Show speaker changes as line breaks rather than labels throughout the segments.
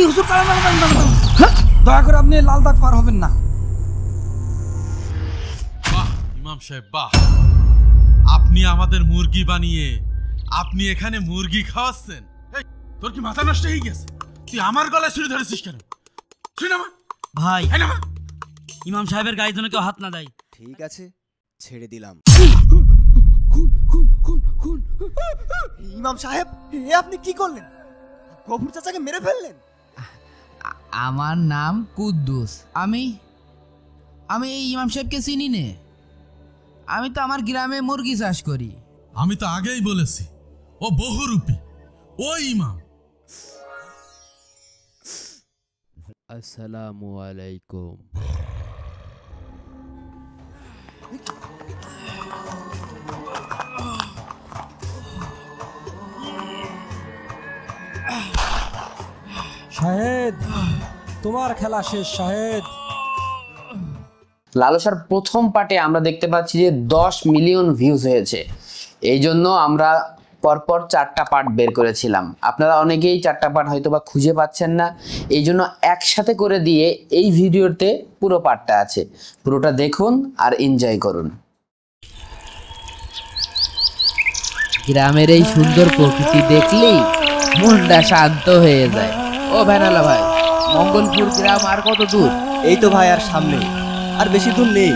হুজুর দয়া করে আপনি লাল দাগ পার হবেন না।
বাহ ইমাম সাহেব বাহ, আপনি আমাদের মুরগি বানিয়ে আপনি এখানে মুরগি খাওয়াচ্ছেন। তোর কি মাথা নষ্ট হয়ে গেছে? তুই আমার গলায় ছুরি ধরেছিস কেন?
ভাই ইমাম সাহেবের গায়ে যেন কেউ হাত না দেয়।
ঠিক আছে, ছেড়ে দিলাম। ইমাম সাহেব, এ আপনি কি করলেন? গফুর চাচাকে মেরে ফেললেন?
আমার নাম কুদ্দুস। আমি এই ইমাম সাহেবকে চিনি নে। আমি তো আমার গ্রামে মুরগি চাষ করি।
আমি তো আগেই বলেছি ও বহুরূপী, ও ইমাম।
আসসালামু আলাইকুম।
শাহেদ, তোমার খেলা শেষ শাহেদ।
লালসার প্রথম পার্টে আমরা দেখতে পাচ্ছি যে 10 মিলিয়ন ভিউজ হয়েছে। এই জন্য আমরা পরপর 4টা পার্ট বের করেছিলাম। আপনারা অনেকেই 4টা পার্ট হয়তো বা খুঁজে পাচ্ছেন না, এই জন্য একসাথে করে দিয়ে এই ভিডিওতে পুরো পার্টটা আছে। পুরোটা দেখুন আর এনজয় করুন।
গ্রামের এই সুন্দর প্রকৃতি দেখলেই মনটা শান্ত হয়ে যায়। ও ভ্যানালা ভাই, মঙ্গলপুর গ্রাম আর কত দূর?
এই তো ভাই, আর সামনে, আর বেশি দূর নেই।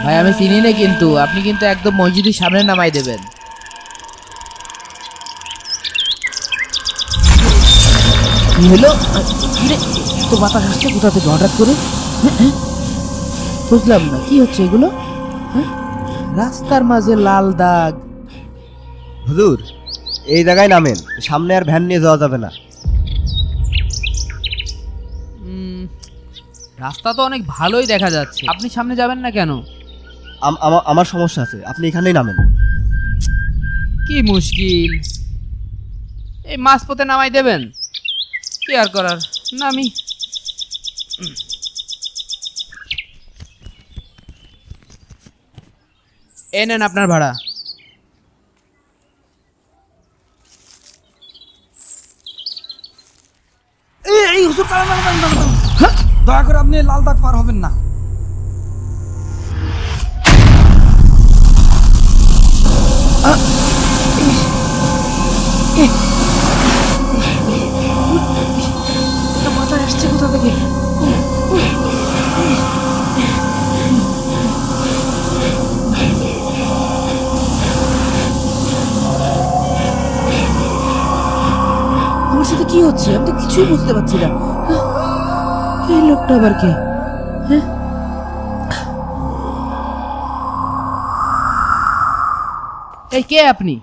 ভাই আমি চিনি না, কিন্তু আপনি কিন্তু একদম মসজিদের সামনে নামাই দেবেন। কি হলো? তো বাতাস আসছে কোথা থেকে হঠাৎ করে? বুঝলাম না কি হচ্ছে এগুলো। রাস্তার মাঝে লাল দাগ।
হুজুর, এই জায়গায় নামেন, সামনে আর ভ্যান নিয়ে যাওয়া যাবে না।
রাস্তা তো অনেক ভালোই দেখা যাচ্ছে, আপনি সামনে যাবেন না কেন?
আমার সমস্যা আছে, আপনি এখানেই নামেন।
কি মুশকিল, এই মাঝপথে নামাই দেবেন? কি আর করার, নামি। এ নেন আপনার ভাড়া।
এই হুজুর দয়া করে আপনি লাল দাগ পার হবেন না। মাথা আসছে কোথা থেকে? আমার সাথে কি হচ্ছে? আমি তো কিছুই বুঝতে পারছি না। এই লোকটা আবার কে?
এই কে আপনি?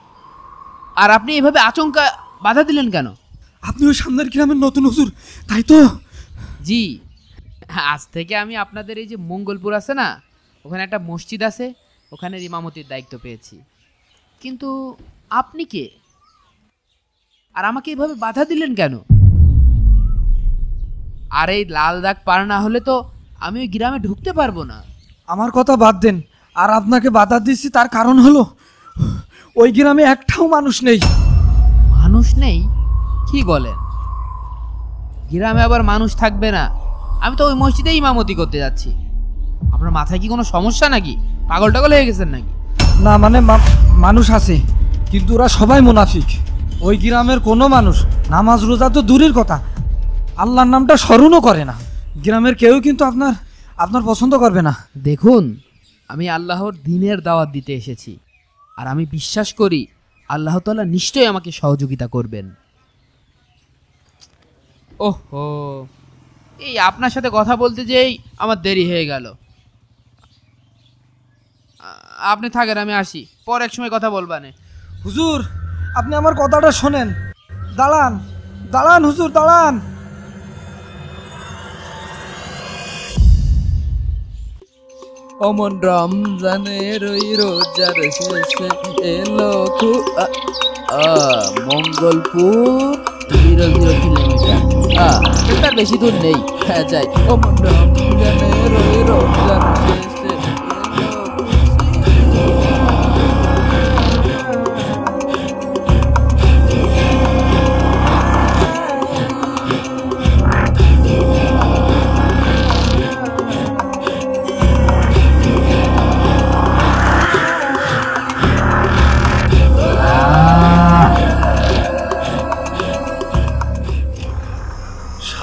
আর আপনি এভাবে আচমকা বাধা দিলেন কেন?
আপনি ওই সামনের গ্রামের নতুন হুজুর, তাই তো?
জি, আজ থেকে আমি আপনাদের এই যে মঙ্গলপুর আছে না, ওখানে একটা মসজিদ আছে, ওখানে ইমামতির দায়িত্ব পেয়েছি। কিন্তু আপনি কে? আর আমাকে এইভাবে বাধা দিলেন কেন? আর এই লাল দাগ পার না হলে তো আমি ওই গ্রামে ঢুকতে পারবো না।
আমার কথা বাদ দেন, আর আপনাকে বাধা দিচ্ছি তার কারণ হলো ওই গ্রামে একটাও মানুষ নেই।
মানুষ নেই? কি বলেন? গ্রামে আবার মানুষ থাকবে না? আমি তো ওই মসজিদে ইমামতি করতে যাচ্ছি। আপনার মাথায় কি কোনো সমস্যা নাকি? পাগল টাগল হয়ে গেছেন নাকি?
না মানে মানুষ আছে, কিন্তু ওরা সবাই মুনাফিক। ওই গ্রামের কোনো মানুষ নামাজ রোজা তো দূরের কথা, আল্লাহর নামটা স্মরণও করে না। গ্রামের কেউ কিন্তু আপনার পছন্দ করবে না।
দেখুন, আমি আল্লাহর দ্বীনের দাওয়াত দিতে এসেছি, আর আমি বিশ্বাস করি আল্লাহ তাআলা নিশ্চয়ই আমাকে সহযোগিতা করবেন। ওহো, এই আপনার সাথে কথা বলতে যেই আমার দেরি হয়ে গেল। আপনি থাকেন, আমি আসি, পর এক সময় কথা বলবানে।
হুজুর, আপনি আমার কথাটা শোনেন। দাঁড়ান দাঁড়ান হুজুর, দাঁড়ান।
অমন রমজানের ওই রোজার শেষে এলো মঙ্গলপুর 0 কিলোমিটার, তার বেশি দূর নেই। হ্যাঁ যাই। অমন রমজানের ওই রোজার শেষে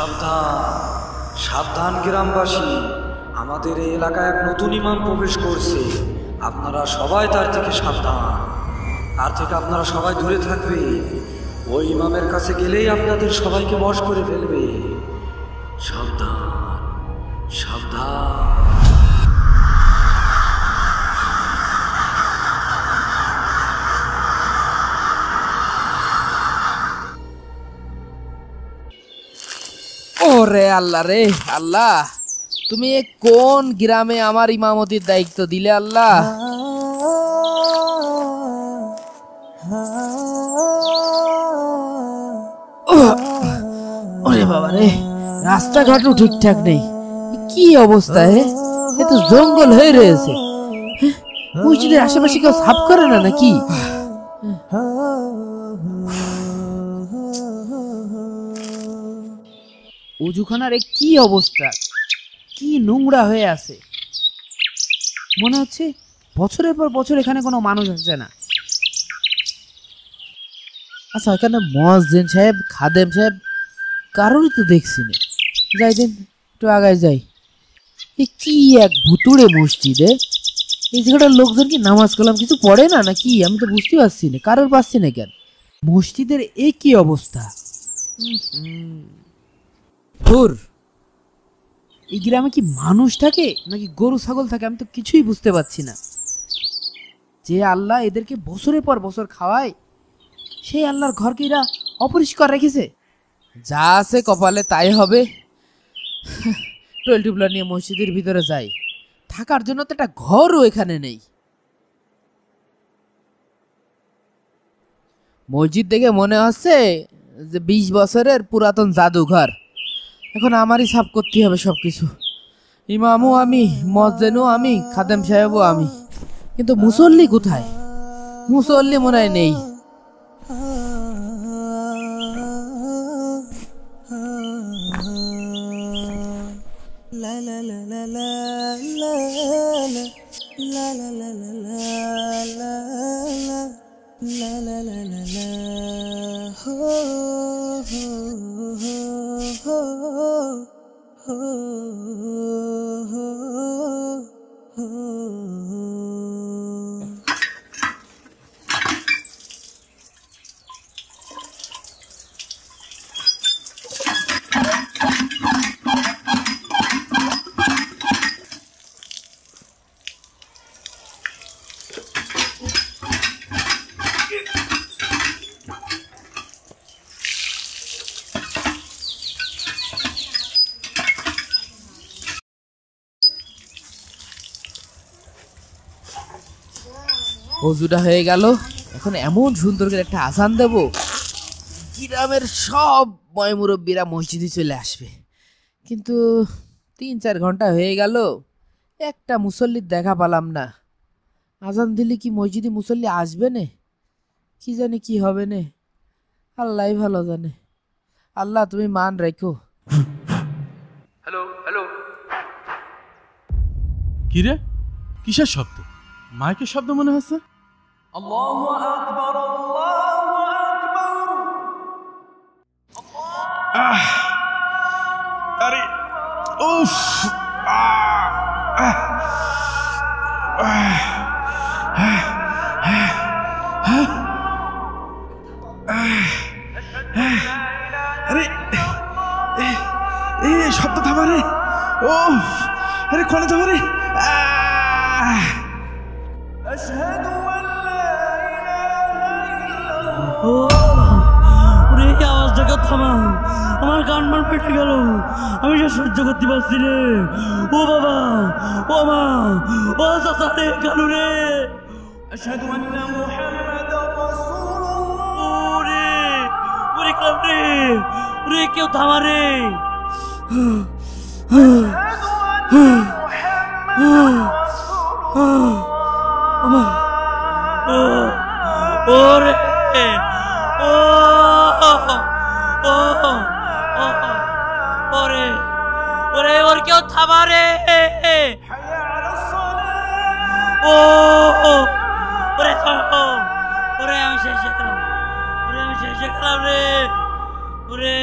সাবধান সাবধান গ্রামবাসী, আমাদের এই এলাকায় এক নতুন ইমাম প্রবেশ করছে। আপনারা সবাই তার থেকে সাবধান, তার থেকে আপনারা সবাই দূরে থাকবে। ওই ইমামের কাছে গেলেই আপনাদের সবাইকে বশ করে ফেলবে। সাবধান সাবধান।
ওরে আল্লাহ রে আল্লাহ, তুমি এ কোন গ্রামে আমার ইমামতির দায়িত্ব দিলে আল্লাহ? ওরে বাবা রে, রাস্তাঘাটও ঠিকঠাক নেই, কি অবস্থা! এ তো জঙ্গল হয়ে রয়েছে। মসজিদের আশেপাশে কেউ সাফ করে না নাকি?
উজুখানার এ কি অবস্থা, কি নোংরা হয়ে আছে। মনে হচ্ছে বছরের পর বছর এখানে কোনো মানুষ আসছে না।
আচ্ছা, এখানে মুয়াজ্জিন সাহেব, খাদেম সাহেব কারোরই তো দেখছি না। যাই দিন, একটু আগায় যাই। এ কি এক ভুতুড়ে মসজিদে! এই জায়গাটার লোকজন কি নামাজ কালাম কিছু পড়ে না নাকি? আমি তো বুঝতে পারছি না, কারোর পাচ্ছি না কেন।
মসজিদের এ কি অবস্থা!
ধুর,
এই গ্রামে কি মানুষ থাকে নাকি গরু ছাগল থাকে, আমি তো কিছুই বুঝতে পারছি না। যে আল্লাহ এদেরকে বছরের পর বছর খাওয়ায়, সেই আল্লাহর ঘরকে এরা অপরিষ্কার রেখেছে।
যা আছে কপালে তাই হবে। টুয়েল টিউবলার নিয়ে মসজিদের ভিতরে যাই, থাকার জন্য তো একটা ঘরও এখানে নেই। মসজিদ দেখে মনে হচ্ছে যে 20 বছরের পুরাতন জাদুঘর। এখন আমারই সাফ করতে হবে সবকিছু। ইমামও আমি, মুয়াজ্জিনও আমি, খাদেম সাহেবও আমি, কিন্তু মুসল্লি কোথায়? মুসল্লি মনে হয় নেই। ওযুটা হয়ে গেল, এখন এমন সুন্দর করে একটা আজান দেব, গ্রামের সব ময়মুরব্বীরা মসজিদে চলে আসবে। কিন্তু 3-4 ঘন্টা হয়ে গেল, একটা মুসল্লির দেখা পেলাম না। আজান দিলে কি মসজিদে মুসল্লি আসবে না? কি জানি কি হবে না, আল্লাহই ভালো জানে। আল্লাহ তুমি মান রাখো।
হ্যালো হ্যালো, কি রে, কিসের শব্দ? মাইকের শব্দ মনে হচ্ছে।
আল্লাহু আকবার, আল্লাহু আকবার।
আরে উফ, আরে এই শব্দ থামা রে। ও আরে কলে থামা রে।
ওরে এই আওয়াজটাকে থামা, আমার কান মান ফেটে গেল, আমি সে সহ্য করতে পারছি রে। ও বাবা, ও মা, ও চাচা রে, কালু রে। আশহাদু আন্না মুহাম্মাদার রাসূলুল্লাহ। ওরে ওরে কালু রে, ওরে কেউ থামা রে। ওরে ও ওরে ওরে ওর কেউ থামা রে। ও ওরে ওরে আমি শেষ গেলাম, ওরে আমি শেষ গেলাম রে। ওরে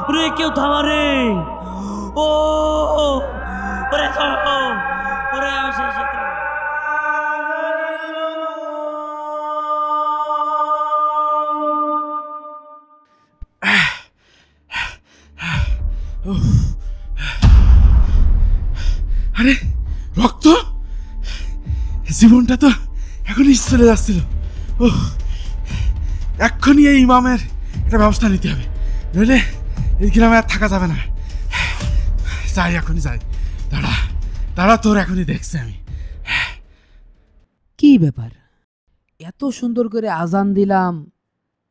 ওরে কেউ থামা রে। ও ওরে থামো, ওরে আমি শেষ হয়ে গেলাম।
আরে রক্ত, জীবনটা তো এখনই চলে যাচ্ছিল। ও এক্ষুনি এই ইমামের একটা ব্যবস্থা নিতে হবে, নইলে এই গ্রামে আর থাকা যাবে না। যাই, এখনই যাই। দাঁড়া দাঁড়া, তোর এখনই দেখছি আমি।
কি ব্যাপার, এত সুন্দর করে আজান দিলাম,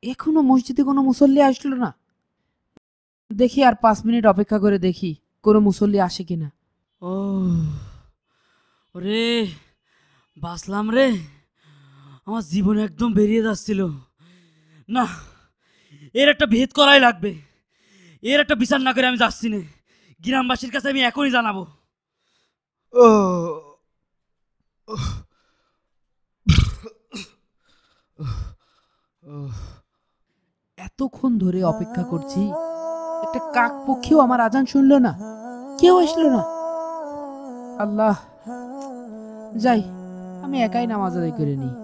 এখনো মসজিদে কোনো মুসল্লি আসলো না। দেখি আর 5 মিনিট অপেক্ষা করে দেখি কোনো মুসল্লি আসে কিনা।
ও ওরে বাঁচলাম রে, আমার জীবন একদম বেরিয়ে যাচ্ছিল। না, এর একটা ভেদ করাই লাগবে, এর একটা বিচার না করে আমি যাচ্ছি না। গ্রামবাসীর কাছে আমি এখনই জানাবো।
ও
এতক্ষণ ধরে অপেক্ষা করছি, একটা কাক পক্ষীও আমার আজান শুনলো না, কেউ আসলো না। আল্লাহ, যাই আমি একাই নামাজ আদায় করে নিই।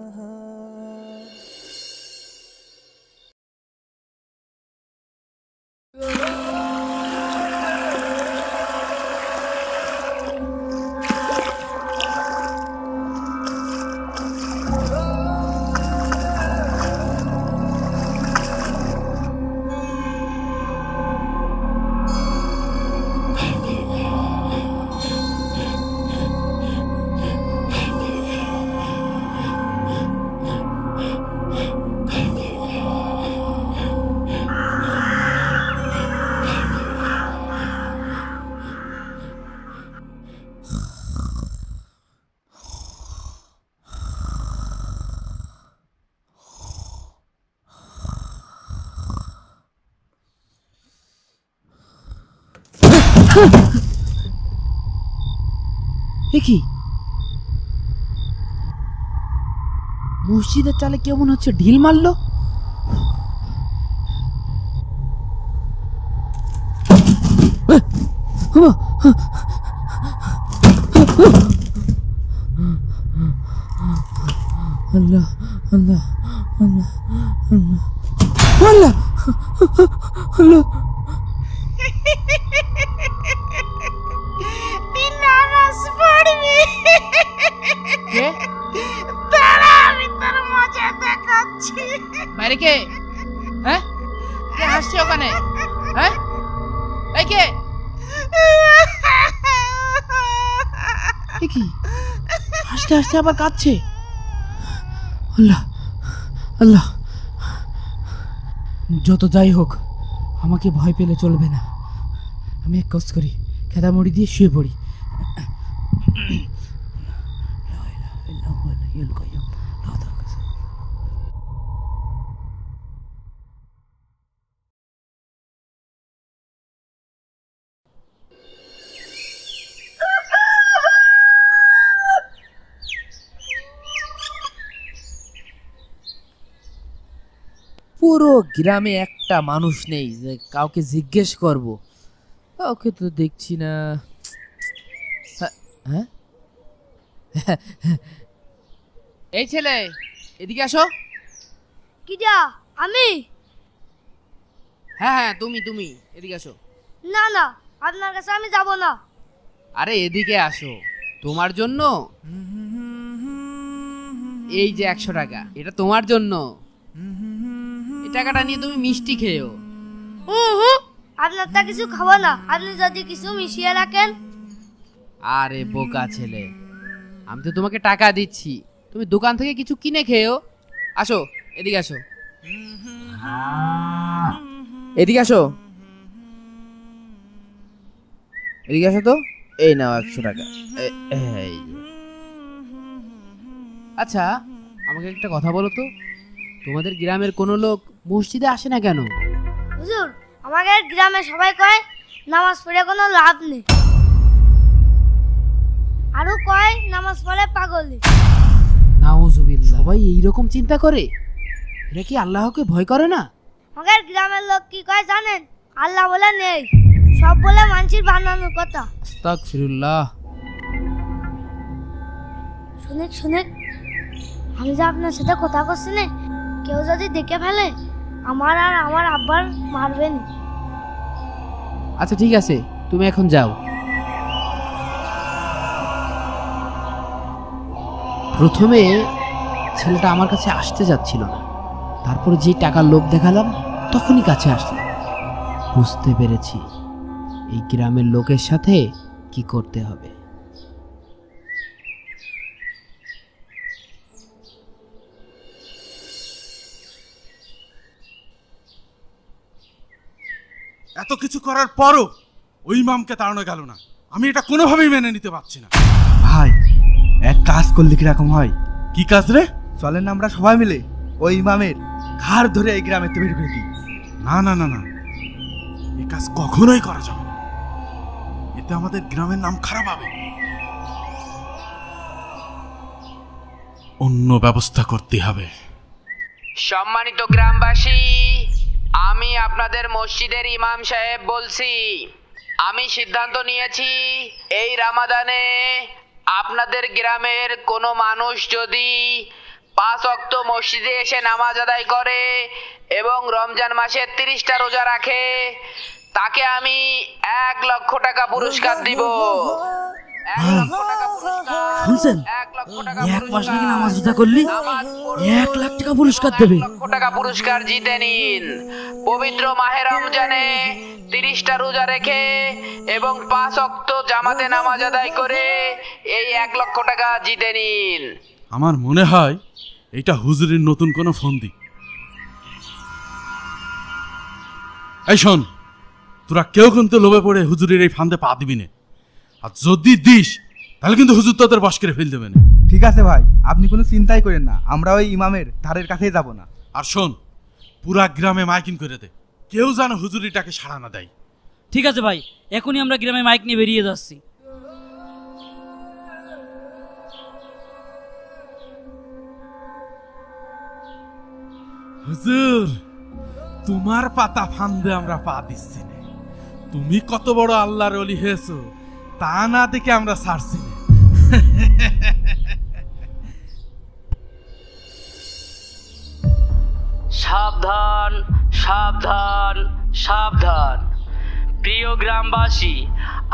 কি মসজিদের চালে কেমন হচ্ছে ঢিল মারলো। আল্লাহ আল্লাহ আল্লাহ আল্লাহ আল্লাহ আল্লাহ। বাইরে কে? হ্যাঁ, কে হাসছে ওখানে? হ্যাঁ, এই কে? কি হাসতে হাসতে আবার কাঁদছে? আল্লাহ আল্লাহ, যত যাই হোক আমাকে ভয় পেলে চলবে না। আমি এক কাজ করি, খেদা মুড়ি দিয়ে শুয়ে পড়ি। পুরো গ্রামে একটা মানুষ নেই যে কাউকে জিজ্ঞেস করব, কাউকে তো দেখছি না। হ্যাঁ, এই ছেলে এদিকে আসো।
কিডা? আমি?
হ্যাঁ হ্যাঁ, তুমি এদিকে আসো।
না না, আপনার কাছে আমি যাব না।
আরে এদিকে আসো, তোমার জন্য এই যে 100 টাকা, এটা তোমার জন্য। এই টাকাটা নিয়ে তুমি মিষ্টি খেয়েও।
আপনার তা কিছু খাবো না, আপনি যদি কিছু মিশিয়ে রাখেন।
আরে বোকা ছেলে, আমি তো তোমাকে টাকা দিচ্ছি, তুমি দোকান থেকে কিছু কিনে খেয়েও। আসো এদিকে আসো, এদিকে আসো, এদিকে আসো তো। এই নাও 100 টাকা। এই আচ্ছা, আমাকে একটা কথা বলো তো, তোমাদের গ্রামের কোনো লোক মসজিদে আসে না কেন?
হুজুর, আমাদের গ্রামে সবাই কয় নামাজ পড়ে কোনো লাভ নেই, আরো কয় নামাজ পড়ে পাগলি।
নাউজুবিল্লাহ, সবাই এইরকম চিন্তা করে? এরা কি আল্লাহকে ভয় করে না?
আমাদের গ্রামের লোক কি কয় জানেন? আল্লাহ বলে নেই, সব বলে মানুষের বানানোর কথা।
আস্তাগফিরুল্লাহ।
শুনে আমি যে আপনার সাথে কথা করছি না, কেউ যদি দেখে ফেলে আমার আর আমার আব্বার মারবে না।
আচ্ছা ঠিক আছে, তুমি এখন যাও। প্রথমে ছেলেটা আমার কাছে আসতে যাচ্ছিল না, তারপরে যে টাকার লোভ দেখালাম তখনই কাছে আসলো। বুঝতে পেরেছি এই গ্রামের লোকের সাথে কি করতে হবে।
এত কিছু করার পরও ওই ইমামকে তাড়ানো গেল না। আমি এটা কোনোভাবেই মেনে নিতে পারছি না।
ভাই, এক কাজ করলে কিরকম হয়?
কি কাজ রে?
চলেন না আমরা সবাই মিলে ওই ইমামের ঘাড় ধরে এই গ্রামে বের করে দিই।
না না না না, এই কাজ কখনোই করা যাবে না। এতে আমাদের গ্রামের নাম খারাপ হবে। অন্য ব্যবস্থা করতে হবে।
সম্মানিত গ্রামবাসী, আমি আপনাদের মসজিদের ইমাম সাহেব বলছি। আমি সিদ্ধান্ত নিয়েছি এই রমাদানে আপনাদের গ্রামের কোনো মানুষ যদি 5 ওয়াক্ত মসজিদে এসে নামাজ আদায় করে এবং রমজান মাসে 30টা রোজা রাখে, তাকে আমি 1 লক্ষ টাকা পুরস্কার দিব। 1 লক্ষ টাকা পুরস্কার।
শুনছেন?
1 লক্ষ টাকা
এক মাস নাকি
পুরস্কার।
নামাজ রোজা করলি
নামাজ পড়লে
1 লাখ টাকা পুরস্কার দেবে।
1 লক্ষ টাকা পুরস্কার জিতে নিন। পবিত্র মাহে রমজানে 30টা রোজা রেখে এবং 5 ওয়াক্ত জামাতে নামাজ আদায় করে এই 1 লক্ষ টাকা জিতে নিন।
আমার মনে হয় এটা হুজুরের নতুন কোনো ফন্দি। এই শোন, তোরা কেউ কিন্তু লোভে পড়ে হুজুরের এই ফান্দে পা দিবি না। আর যদি দিস তাহলে কিন্তু হুজুর তোদের বশ করে ফেল দেবে না।
ঠিক আছে ভাই, আপনি কোনো চিন্তাই করেন না, আমরা ওই ইমামের ধারের কাছেই যাব না।
আর শোন, পুরা গ্রামে মাইকিং করে দে, কেউ যেন হুজুরিটাকে সাড়া না দেয়।
ঠিক আছে ভাই, এখনই আমরা গ্রামে মাইক নিয়ে বেরিয়ে যাচ্ছি।
হুজুর, তোমার পাতা ফান্দে আমরা পা দিচ্ছি না। তুমি কত বড় আল্লাহর ওলি হয়েছো তা না দেখে আমরা ছাড়ছি না।
সাবধান সাবধান সাবধান। প্রিয় গ্রামবাসী,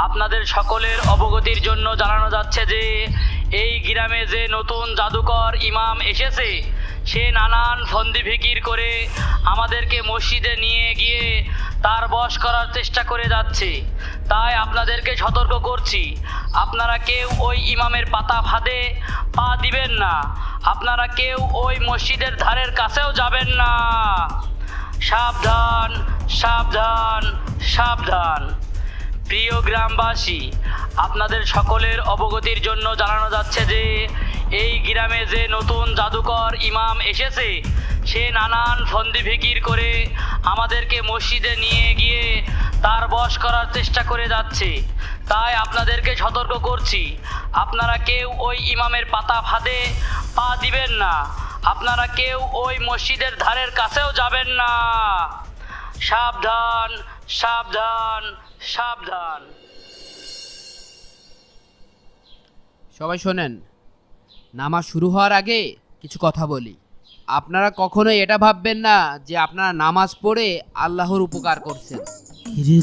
আপনাদের সকলের অবগতির জন্য জানানো যাচ্ছে যে এই গ্রামে যে নতুন জাদুকর ইমাম এসেছে, সে নানান ফন্দি ফিকির করে আমাদেরকে মসজিদে নিয়ে গিয়ে তার বশ করার চেষ্টা করে যাচ্ছে। তাই আপনাদেরকে সতর্ক করছি, আপনারা কেউ ওই ইমামের পাতা ফাঁদে পা দিবেন না। আপনারা কেউ ওই মসজিদের ধারের কাছেও যাবেন না। সাবধান সাবধান সাবধান। প্রিয় গ্রামবাসী, আপনাদের সকলের অবগতির জন্য জানানো যাচ্ছে যে এই গ্রামে যে নতুন জাদুকর ইমাম এসেছে, সে নানান ফন্দি ফিকির করে আমাদেরকে মসজিদে নিয়ে গিয়ে তার বশ করার চেষ্টা করে যাচ্ছে। তাই আপনাদেরকে সতর্ক করছি, আপনারা কেউ ওই ইমামের পাতা ফাঁদে পা দিবেন না। আপনারা কেউ ওই মসজিদের ধারের কাছেও যাবেন না। সাবধান সাবধান সাবধান।
সবাই শোনেন, নামাজ শুরু হওয়ার আগে কিছু কথা বলি। আপনারা কখনোই এটা ভাববেন না যে আপনারা নামাজ পড়ে আল্লাহর উপকার করছেন।
রে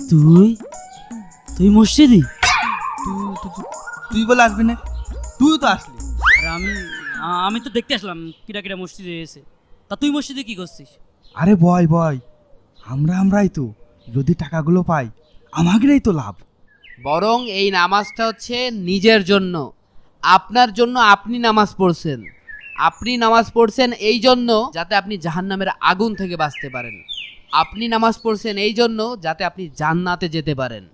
তুই মসজিদি?
তুই বলে আসবি না? তুই তো আসলি।
আমি তো দেখতে আসলাম কিরা কিরা মসজিদে এসে। তা তুই মসজিদে কি করছিস?
আরে বয় আমরাই তো যদি টাকাগুলো পাই আমাদেরই তো লাভ।
বরং এই নামাজটা হচ্ছে নিজের জন্য, আপনার জন্য। আপনি নামাজ পড়ছেন, আপনি নামাজ পড়ছেন এই জন্য যাতে আপনি জাহান্নামের আগুন থেকে বাঁচতে পারেন। আপনি নামাজ পড়ছেন এই জন্য যাতে আপনি জান্নাতে যেতে পারেন।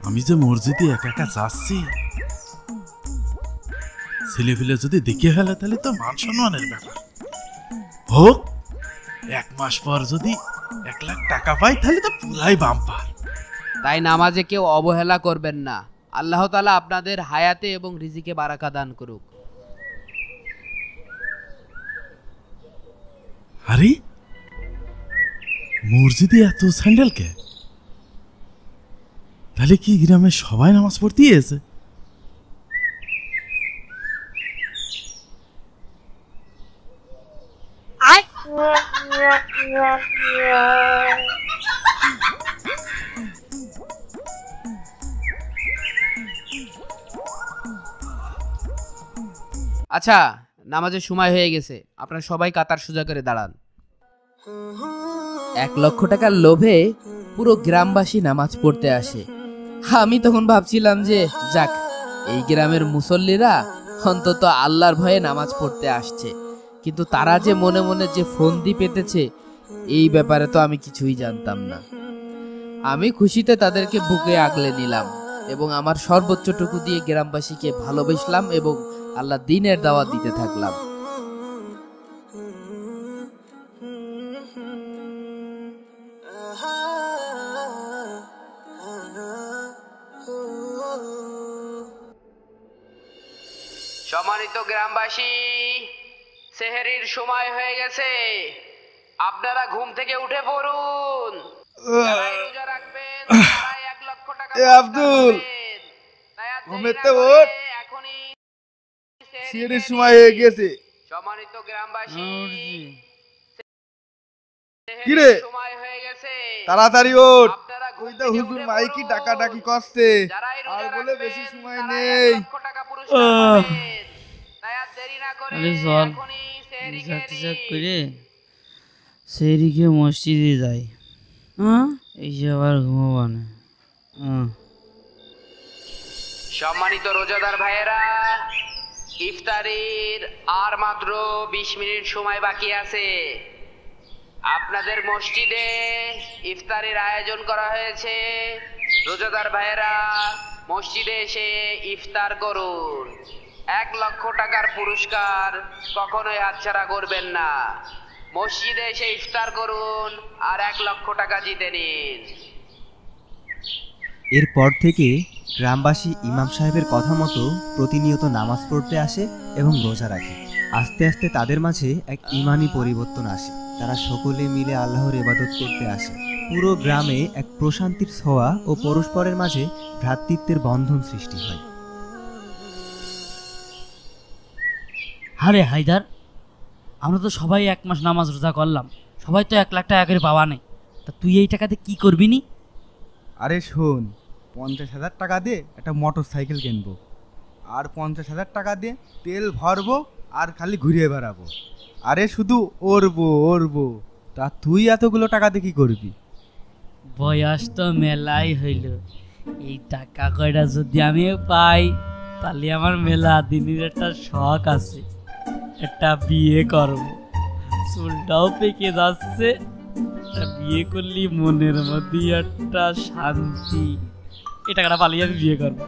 আমি যে মসজিদে একা একা যাচ্ছি, ছেলে ফেলে যদি দেখে ফেলে তাহলে তো মান সম্মানের ব্যাপার। হোক, 1 মাস পর যদি 1 লাখ টাকা পাই তাহলে তো পুরাই বাম্পার।
তাই নামাজে কেউ অবহেলা করবেন না। আল্লাহ তাআলা আপনাদের হায়াতে এবং রিজিকে বারাকা দান করুক।
আরে মসজিদে এত স্যান্ডেল কে? তাহলে কি গ্রামে সবাই নামাজ পড়তেই এসে?
আচ্ছা, নামাজের সময় হয়ে গেছে, আপনারা সবাই কাতার সোজা করে দাঁড়ান।
1 লক্ষ টাকার লোভে পুরো গ্রামবাসী নামাজ পড়তে আসে। আমি তখন ভাবছিলাম যে যাক, এই গ্রামের মুসল্লিরা অন্তত আল্লাহর ভয়ে নামাজ পড়তে আসছে, কিন্তু তারা যে মনে মনে যে ফন্দি পেতেছে এই ব্যাপারে তো আমি কিছুই জানতাম না। আমি খুশিতে তাদেরকে বুকে আগলে নিলাম এবং আমার সর্বোচ্চটুকু দিয়ে গ্রামবাসীকে ভালোবাসলাম এবং আল্লাহ দ্বীনের দাওয়াত দিতে থাকলাম।
সম্মানিত গ্রামবাসী, সেহরির সময় হয়ে গেছে, আপনারা ঘুম থেকে উঠে পড়ুন। যারাই রোজা রাখবেন তারাই 1 লক্ষ টাকা
আব্দুল,
পাবেন। তাই আর দেরি
ঘুমের
না
থেকে
করে
ওঠ।
এখনই
সিঁড়ির সময় হয়ে গেছে।
সম্মানিত গ্রামবাসী,
কি রে?
সেহরির সময় হয়ে গেছে,
তাড়াতাড়ি ওঠ।
আপনারা ঘুম
ওই তো
থেকে
হুজুর
উঠে
মাইকি
পড়ুন।
ডাকাডাকি করছে,
যারাই রোজা
আর বলে
রাখবেন
বেশি সময়
তারাই
নেই।
1 লক্ষ টাকা পুরস্কার পাবেন। তাই আর দেরি না করে
আরে চল,
এখনই সেহরি
হিসাব
খেয়ে
টিসাব
নিন।
করে সেরিকে মসজিদে যাই। হ্যাঁ, এই যে আবার ঘুমাবো না।
সম্মানিত রোজাদার ভাইয়েরা, ইফতারির আর মাত্র 20 মিনিট সময় বাকি আছে। আপনাদের মসজিদে ইফতারির আয়োজন করা হয়েছে। রোজাদার ভাইয়েরা মসজিদে এসে ইফতার করুন। 1 লক্ষ টাকার পুরস্কার কখনোই হাতছাড়া করবেন না। মসজিদে এসে ইফতার করুন আর 1 লক্ষ টাকা জিতে নিন।
এরপর থেকে গ্রামবাসী ইমাম সাহেবের কথা মতো প্রতিনিয়ত নামাজ পড়তে আসে এবং রোজা রাখে। আস্তে আস্তে তাদের মাঝে এক ঈমানি পরিবর্তন আসে। তারা সকলে মিলে আল্লাহর ইবাদত করতে আসে। পুরো গ্রামে এক প্রশান্তির ছোঁয়া ও পরস্পরের মাঝে ভ্রাতৃত্বের বন্ধন সৃষ্টি হয়।
আরে হায়দার, আমরা তো সবাই 1 মাস নামাজ রোজা করলাম, সবাই তো 1 লাখ টাকা করে পাওয়া নেই, তা তুই এই টাকাতে কি করবি নি?
আরে শোন, 50,000 টাকা দিয়ে একটা মোটর সাইকেল কিনবো, আর 50,000 টাকা দিয়ে তেল ভরবো আর খালি ঘুরিয়ে বেড়াবো। আরে শুধু ওরবো। তা তুই এতগুলো টাকা দিয়ে কি করবি?
বয়স তো মেলাই হইল, এই টাকা কয়টা যদি আমি পাই তাহলে আমার মেলা দিনের একটা শখ আছে, একটা বিয়ে করব। চুলটাও পেকে যাচ্ছে, বিয়ে করলি মনের মধ্যে একটা শান্তি। এই টাকাটা পালিয়ে আমি বিয়ে করব।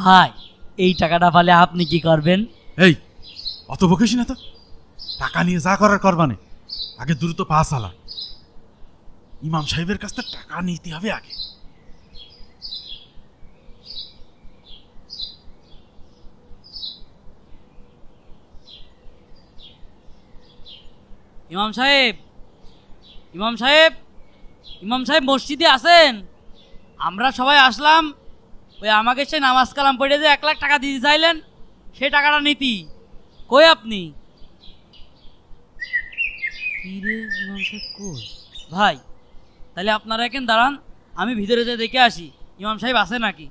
ভাই, এই টাকাটা পালে আপনি কি করবেন?
এই অত বকিস না তো, টাকা নিয়ে যা করার করবানে, আগে দ্রুত পা চালা। ইমাম সাহেবের কাছ থেকে টাকা নিতে হবে আগে।
ইমাম সাহেব, ইমাম সাহেব, ইমাম সাহেব মসজিদে আছেন? আমরা সবাই আসলাম, ওই আমাকে সে নামাজ কালাম পড়ে যে 1 লাখ টাকা দিতে চাইলেন, সেই টাকাটা নীতি কই আপনি? কি রে ইমাম সাহেব কই? ভাই, তাহলে আপনারা এখন দাঁড়ান, আমি ভিতরে যেয়ে দেখে আসি ইমাম সাহেব আছে নাকি।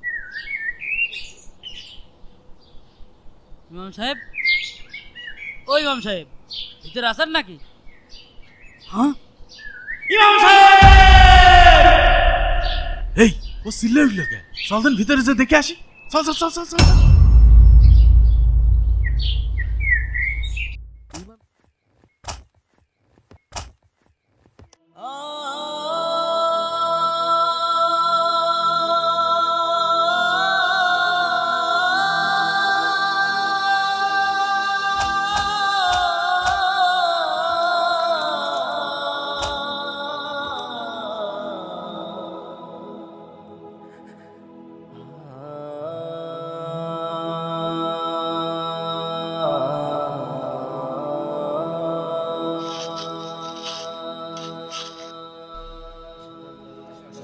ইমাম সাহেব, ও ইমাম সাহেব, ভিতরে আছেন নাকি? হ্যাঁ, ইমাম সাহেব!
এই ও সিল্লে উঠলো কে? চল দেন ভিতরে যে দেখে আসি। চল চল চল চল চল।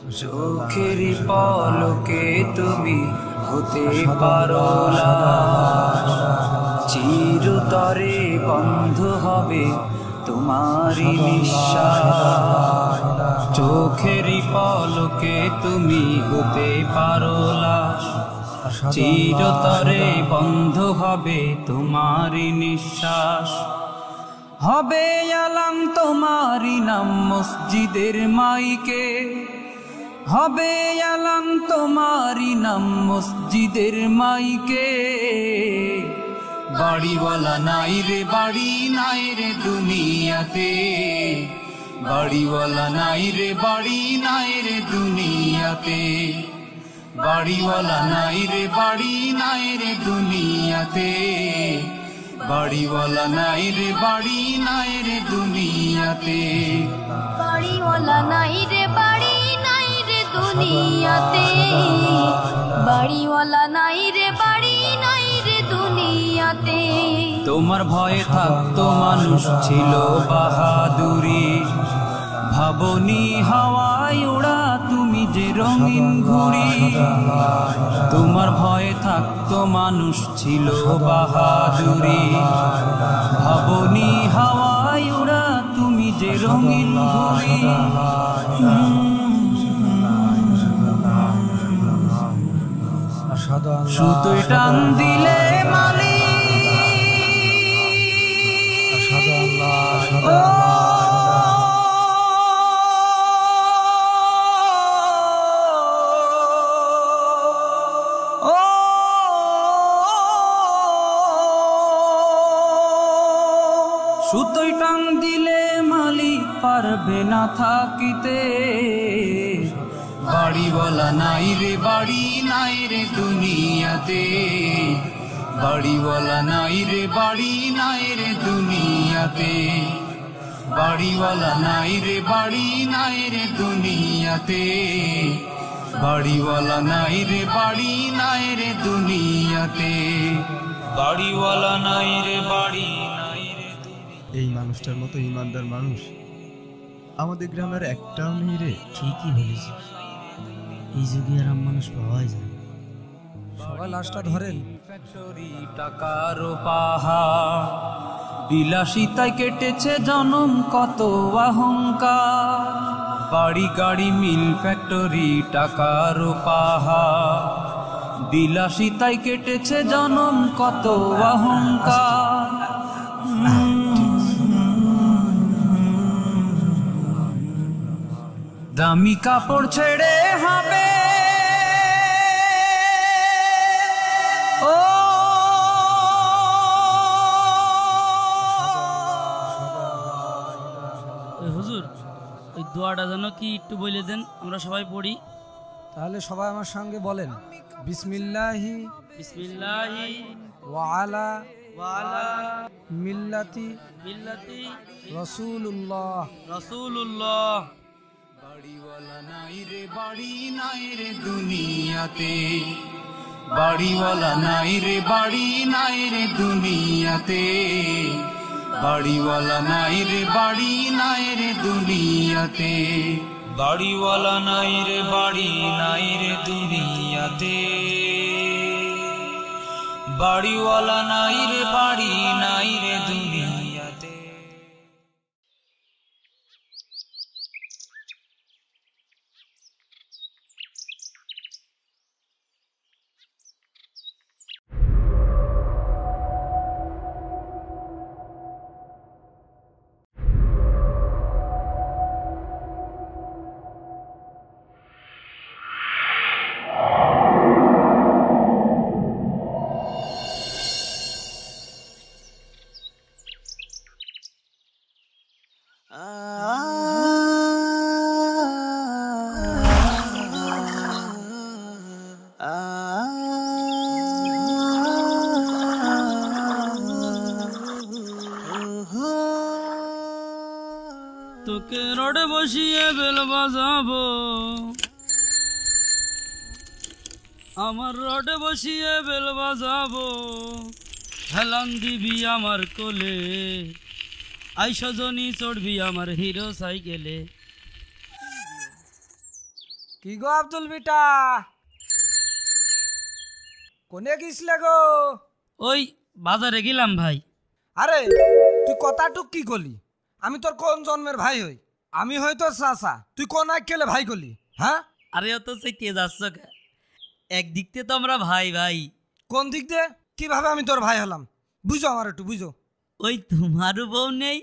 চোখেরই পলকে তুমি হতে পারো লাশ, চিরতরে বন্ধ হবে তোমারই নিঃশ্বাস। চোখেরই পলকে তুমি হতে পারো লাশ, চিরতরে বন্ধ হবে তোমারই নিঃশ্বাস। হবে আলাম তোমারই নাম মসজিদের মাইকে, হবে আলাম তোমারই নাম মসজিদের মাইকে। বাড়িওয়ালা নাই রে বাড়ি নাই রে দুনিয়াতে, বাড়িওয়ালা নাই রে বাড়ি নাই রে দুনিয়াতে, বাড়িওয়ালা নাই রে বাড়ি নাই রে দুনিয়াতে, বাড়িওয়ালা নাই রে বাড়ি নাই রে দুনিয়াতে,
বাড়িওয়ালা নাই রে বাড়ি নাই রে দুনিয়াতে, বাড়িওয়ালা নাই রে বাড়ি নাই রে দুনিয়াতে।
তোমার ভয়ে থাকতো মানুষ ছিল বাহাদুরি, ভাবনি হাওয়ায় ওড়া তুমি যে রঙিন ঘুড়ি। তোমার ভয়ে থাকতো মানুষ ছিল বাহাদুরি, ভাবনি হাওয়ায় ওড়া তুমি যে রঙিন ঘুড়ি। সুতোয় টান দিলে মালি সুতোয় টান দিলে মালিক পারবে না থাকিতে। বাড়িওয়ালা নাই রে বাড়ি নাই রে দুনিয়াতে, বাড়িওয়ালা নাই রে বাড়ি নাই রে দুনিয়াতে, বাড়িওয়ালা নাই রে বাড়ি নাই রে দুনিয়াতে, বাড়িওয়ালা নাই রে বাড়ি নাই রে দুনিয়াতে, বাড়িওয়ালা নাই রে বাড়ি নাই রে।
এই মানুষটার মতো ইমানদার মানুষ আমাদের গ্রামের একটাও নেই রে।
ঠিকই বলেছিস, এই যুগে আর মানুষ পাওয়াই যায় না।
সবাই লাশটা ধরেন।
ফ্যাক্টরি টাকার পাহাড়, বিলাসিতায় কেটেছে জনম কত অহংকার। বাড়ি গাড়ি মিল ফ্যাক্টরি টাকার পাহাড়, বিলাসিতায় কেটেছে জনম কত অহংকার। দামি কাপড় ছেড়ে হবে ও
হুজুর, ওই দোয়াটা যেন কি একটু বলে দেন, আমরা সবাই পড়ি।
তাহলে সবাই আমার সঙ্গে বলেন, বিসমিল্লাহি
বিসমিল্লাহি
ওয়ালা
ওয়ালা
মিল্লাতি
মিল্লাতি
রাসূলুল্লাহ
রাসূলুল্লাহ।
বাড়িওয়ালা নাই রে বাড়ি নাই রে দুনিয়াতে, বাড়িওয়ালা নাই রে বাড়ি নাই রে দুনিয়াতে, বাড়িওয়ালা নাই রে বাড়ি নাই রে দুনিয়াতে, বাড়িওয়ালা নাই রে বাড়ি নাই রে দুনিয়াতে, বাড়িওয়ালা নাই রে বাড়ি নাই রে দুনিয়াতে।
তোকে রোডে বসিয়ে বেল বাজাবো, আমার রোডে বসিয়ে বেল বাজাবো, হেলান দিবি আমার কোলে, আইসজনী চড়বি আমার হিরো সাইকেলে।
কি গো আব্দুল বেটা, কোনে গেছিলে গো?
ওই বাজারে গেলাম ভাই।
আরে তুই কথাটুক কি করলি? আমি তোর কোন জন্মের ভাই হই? আমি হই তোর চাচা, তুই কোন আইকেলে ভাই করলি? হ্যাঁ
আরে অত সেই তেজ আসছো কে? একদিক থেকে তো আমরা ভাই ভাই।
কোন দিক দিয়ে কিভাবে আমি তোর ভাই হলাম? বুঝো আমার একটু বুঝো।
ওই তোমারও বউ নেই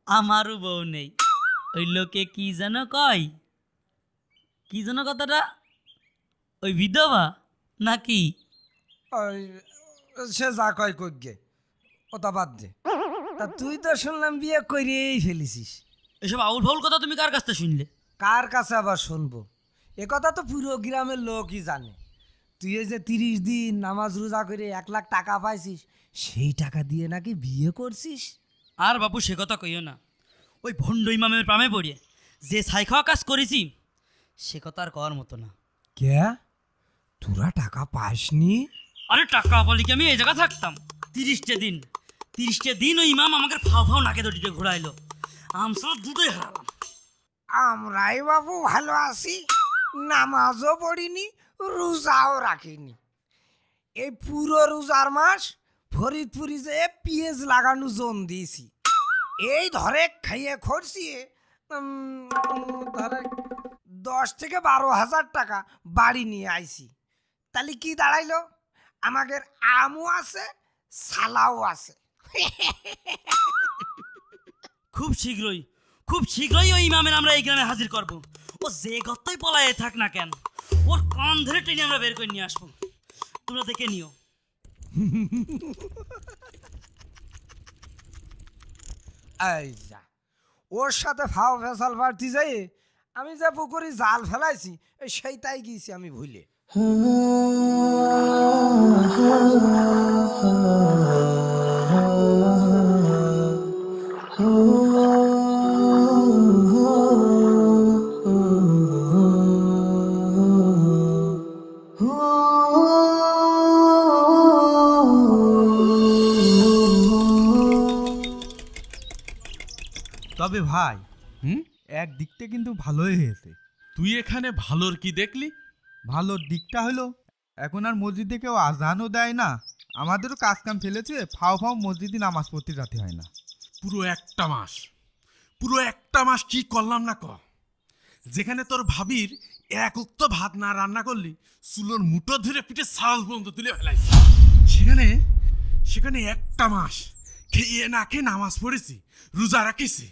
আমারও বউ নেই, ওই লোকে কি যেন কয়, কি যেন কথাটা, ওই বিধবা নাকি?
ওই সে যা কয় কই গে, ওটা বাদ দে। তা তুই তো শুনলাম বিয়ে করেই ফেলেছিস।
এসব আউল ফাউল কথা তুমি কার কাছ থেকে শুনলে?
কার কাছে আবার শুনবো? এ কথা তো পুরো গ্রামের লোকই জানে। তুই এই যে 30 দিন নামাজ রোজা করে 1 লাখ টাকা পাইছিস, সেই টাকা দিয়ে নাকি বিয়ে করছিস।
আর বাপু সে কথা কইও না, ওই ভণ্ড ইমামের প্রামে পড়িয়ে যে ছাই খাওয়া কাজ করেছি সে কথা আর করার মতো না।
কে তোরা টাকা পাসনি?
আরে টাকা বলি কি আমি এই জায়গা থাকতাম? 30টে দিন ওই ইমাম আমাকে ফাও ফাও নাকে দড়িতে ঘোরাইলো, আমসল দুটোই হারালাম।
আমরাই বাবু ভালো আছি, নামাজও পড়িনি, রোজাও রাখিনি। এই পুরো রোজার মাস ফরিদপুরি যে পিঁয়াজ লাগানো জোন দিয়েছি, এই ধরে খাইয়ে খরচিয়ে ধরে 10 থেকে 12,000 টাকা বাড়ি নিয়ে আইছি। তাহলে কি দাঁড়াইলো? আমাদের আমও আছে, সালাও আছে।
খুব শীঘ্রই ওই ইমামের আমরা এই গ্রামে হাজির করব। ও যে গত্তই পলায়ে থাক না কেন, ওর কান ধরে টেনে আমরা বের করে নিয়ে আসবো, তোমরা দেখে নিও।
এই যা, ওর সাথে ফাও ফেসাল পারতি যাই আমি যে পুকুরি জাল ফেলাইছি সেইটাই গিয়েছি আমি ভুলে।
তবে ভাই একদিক থেকে কিন্তু ভালোই হয়েছে।
তুই এখানে ভালোর কি দেখলি?
ভালোর দিকটা হলো এখন আর মসজিদে কেউ আজানও দেয় না, আমাদেরও কাজ কাম ফেলেছে, ফাও ফাও মসজিদে নামাজ পড়তে যেতে হয় না।
পুরো একটা মাস কি করলাম না ক? যেখানে তোর ভাবির এক উক্ত ভাত না রান্না করলি চুলোর মুঠো ধরে পিঠে ছাল পর্যন্ত তুলে ফেলাইছি, সেখানে একটা মাস খেয়ে না খেয়ে নামাজ পড়েছি, রোজা রাখিছি।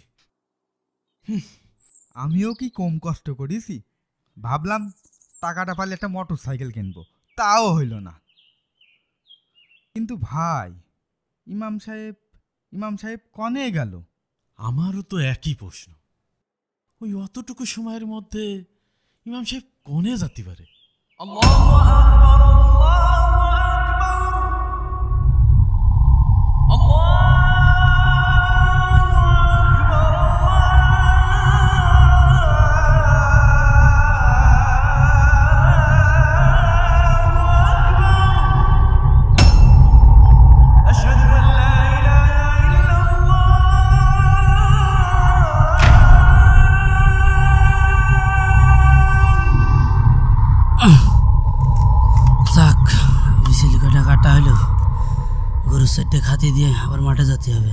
আমিও কি কম কষ্ট করেছি? ভাবলাম টাকাটা পালে একটা মোটর সাইকেল কিনবো, তাও হইল না। কিন্তু ভাই ইমাম সাহেব কনে গেল?
আমারও তো একই প্রশ্ন, ওই অতটুকু সময়ের মধ্যে ইমাম সাহেব কনে যেতে পারে?
কাটা হলো, গরুর সাইডে খাতি দিয়ে আবার মাঠে যেতে হবে।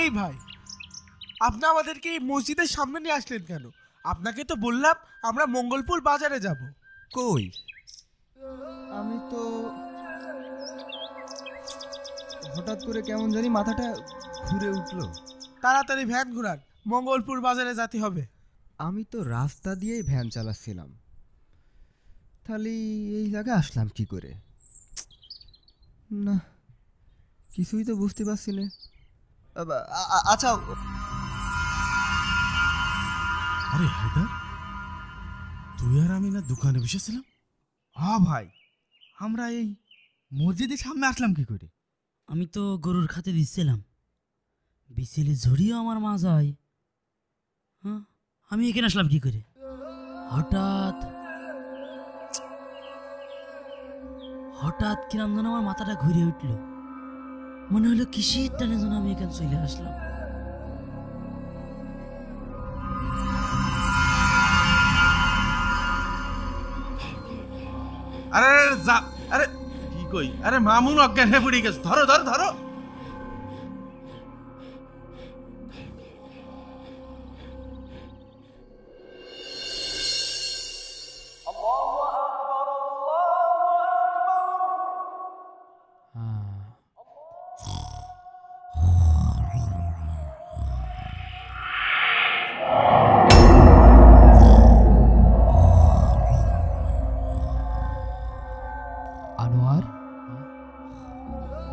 এই ভাই, আপনি আমাদেরকে এই মসজিদের সামনে নিয়ে আসলেন কেন? আপনাকে তো বললাম আমরা মঙ্গলপুর বাজারে যাব।
কই, আমি তো হঠাৎ করে কেমন জানি মাথাটা ঘুরে উঠলো।
তাড়াতাড়ি ভ্যান ঘুরান, মঙ্গলপুর বাজারে যেতে হবে।
আমি তো রাস্তা দিয়েই ভ্যান চালাচ্ছিলাম, তাহলে এই জায়গায় আসলাম কি করে? না, কিছুই তো বুঝতে পারছি না। আচ্ছা,
আরে হায়দার, তুই আর আমি না দোকানে বসেছিলাম?
হ্যাঁ ভাই, আমরা এই মসজিদের সামনে আসলাম কি করে?
আমি তো গরুর খাতে দিচ্ছিলাম, বিচেলে ঝরিও আমার মা যায়। হ্যাঁ, আমি এখানে আসলাম কি করে? হঠাৎ হঠাৎ কিরম যেন আমার মাথাটা ঘুরে উঠলো, মনে হলো কিসের টানে যেন আমি এখানে চলে আসলাম।
আরে যা, আরে কি কই, আরে মামুন অজ্ঞান হয়ে পড়ে গেছে, ধরো ধরো ধরো।
আনোয়ার,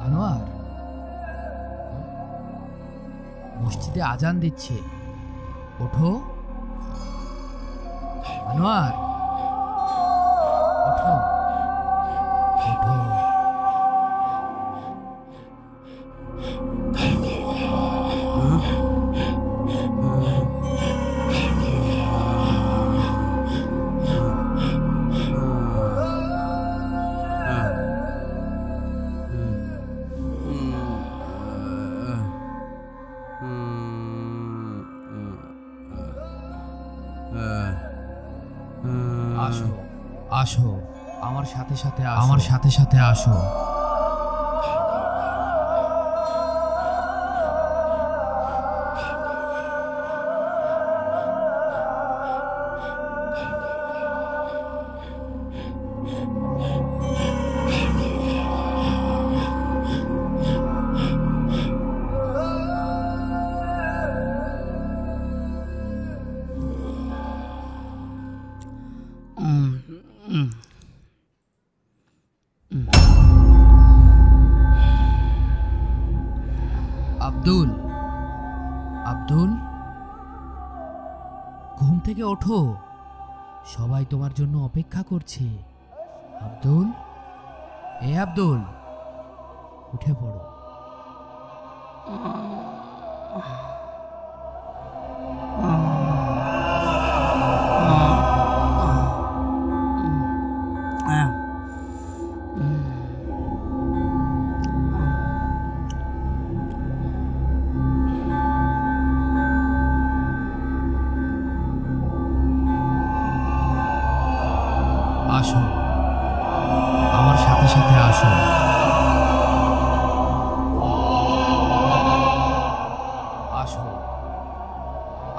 আনোয়ার, মসজিদে আজান দিচ্ছে, ওঠো। আনোয়ার, ওঠো, ওঠো। আসো, আসো, আমার সাথে সাথে আসো, আমার সাথে সাথে আসো। আব্দুল, আব্দুল, ঘুম থেকে ওঠো, সবাই তোমার জন্য অপেক্ষা করছে। আব্দুল, এ আব্দুল, উঠে পড়ো। আসো, আমার সাথে সাথে আসো। আসো,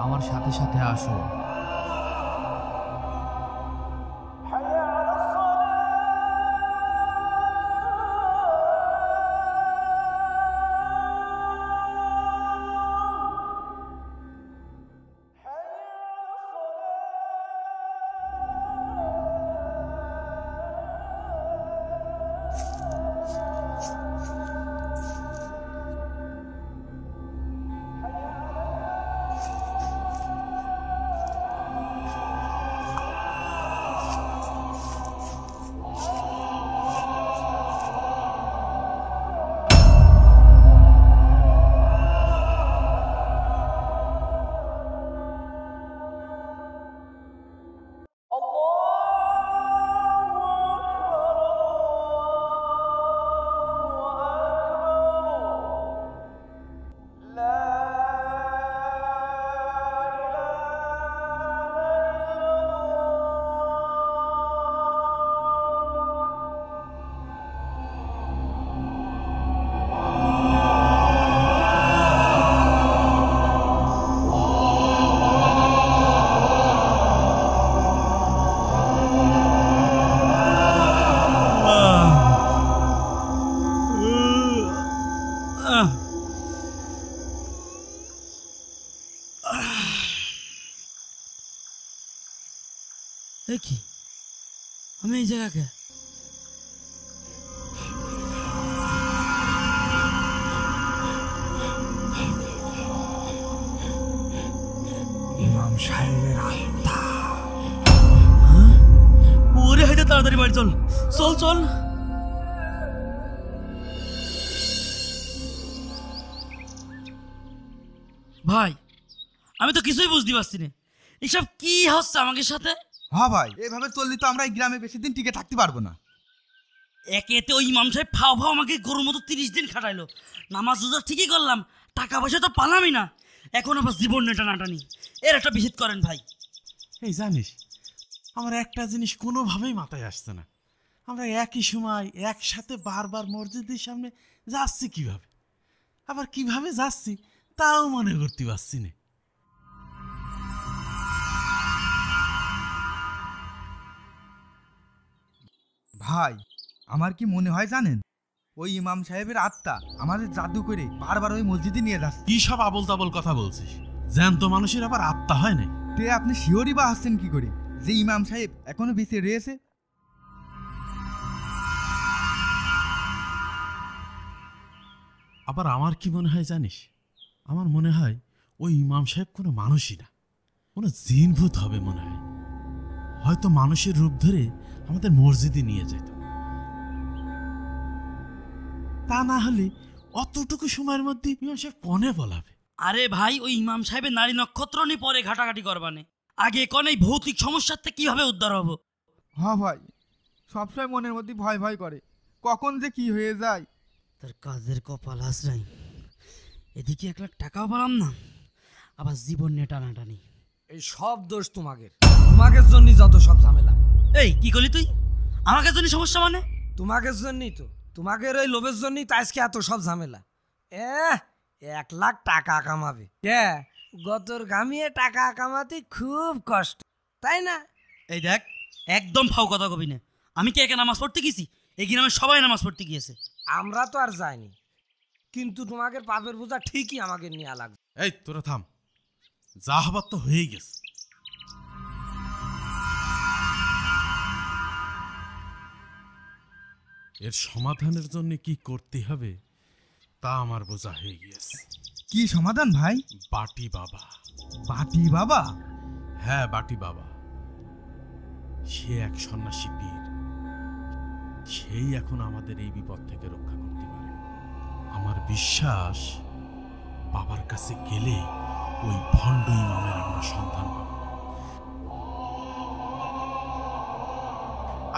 আমার সাথে সাথে আসো।
আরে কি আমি এই জায়গাকে
ইমাম সাহেবের আত্মা।
ওরে হাইতে তাড়াতাড়ি বাড়ি চল চল চল। ভাই আমি তো কিছুই বুঝতে পারছি না, এসব কি হচ্ছে আমাকে সাথে?
হ্যাঁ ভাই, এভাবে চললে তো আমরা এই গ্রামে বেশি দিন টিকে থাকতে পারবো না।
একেতে ওই ইমাম সাহেব ফাও ফাও আমাকে গরুর মতো 30 দিন খাটাইলো, নামাজ রোজা ঠিকই করলাম, টাকা পয়সা তো পালামই না, এখন আবার জীবন নেটা নাটানি। এর একটা বিহিত করেন ভাই।
এই জানিস, আমার একটা জিনিস কোনোভাবেই মাথায় আসছে না, আমরা একই সময় একসাথে বারবার মসজিদের সামনে যাচ্ছি কিভাবে, আবার কিভাবে যাচ্ছি তাও মনে করতে পারছি না।
ভাই আমার কি মনে হয় জানেন, ওই ইমাম সাহেবের আত্মা আমাদের জাদু করে বারবার ওই মসজিদে নিয়ে যাচ্ছে।
কি সব আবল তাবল কথা বলছিস? জ্যান্ত মানুষের আবার আত্মা হয় না?
তে আপনি শিওরই বা আসছেন কি করে যে ইমাম সাহেব এখনো বেঁচে রয়েছে?
আবার আমার কি মনে হয় জানিস, আমার মনে হয় ওই ইমাম সাহেব কোনো মানুষই না, কোনো জিনভূত হবে মনে হয়, হয়তো মানুষের রূপ ধরে আমাদের মসজিদে নিয়ে যেত। তা না হলে অতটুকু সময়ের মধ্যে ইমাম সাহেব কনে বলাবে?
আরে ভাই, ওই ইমাম সাহেবের নারী নক্ষত্র নিয়ে পরে ঘাটাঘাটি করবানে, আগে কোন এই ভৌতিক সমস্যার থেকে কিভাবে উদ্ধার হবো।
হ্যাঁ ভাই, সবসময় মনের মধ্যে ভয় ভয় করে কখন যে কি হয়ে যায়।
তার কাজের কপাল নাই, এদিকে 1 লাখ টাকাও পেলাম না, আবার জীবন নিয়ে টানাটানি।
এই সব দোষ তোমাদের জন্যই যত সব ঝামেলা।
এই কি করলি তুই? আমাকে জন্য সমস্যা মানে?
তোমাদের জন্যই তো, তোমাদের ওই লোভের জন্যই তো আজকে এত সব ঝামেলা। 1 লাখ টাকা কামাবে কে? গতর গামিয়ে টাকা কামাতে খুব কষ্ট, তাই না?
এই দেখ, একদম ফাও কথা কবি না। আমি কি একা নামাজ পড়তে গেছি? এই গ্রামে সবাই নামাজ পড়তে গিয়েছে।
আমরা তো আর যাইনি, কিন্তু তোমাদের পাপের বোঝা ঠিকই আমাকে নেওয়া লাগবে।
এই তোরা থাম, যা হবার তো হয়েই গেছে। এর সমাধানের জন্য কি করতে হবে তা আমার বোঝা হয়ে গিয়েছে।
কি সমাধান ভাই?
বাটি বাবা।
বাটি বাবা?
হ্যাঁ, বাটি বাবা। সে এক সন্ন্যাসী পীর, সেই এখন আমাদের এই বিপদ থেকে রক্ষা করতে পারে। আমার বিশ্বাস বাবার কাছে গেলে ওই ভণ্ড ইমামের আমরা সন্ধান পাব।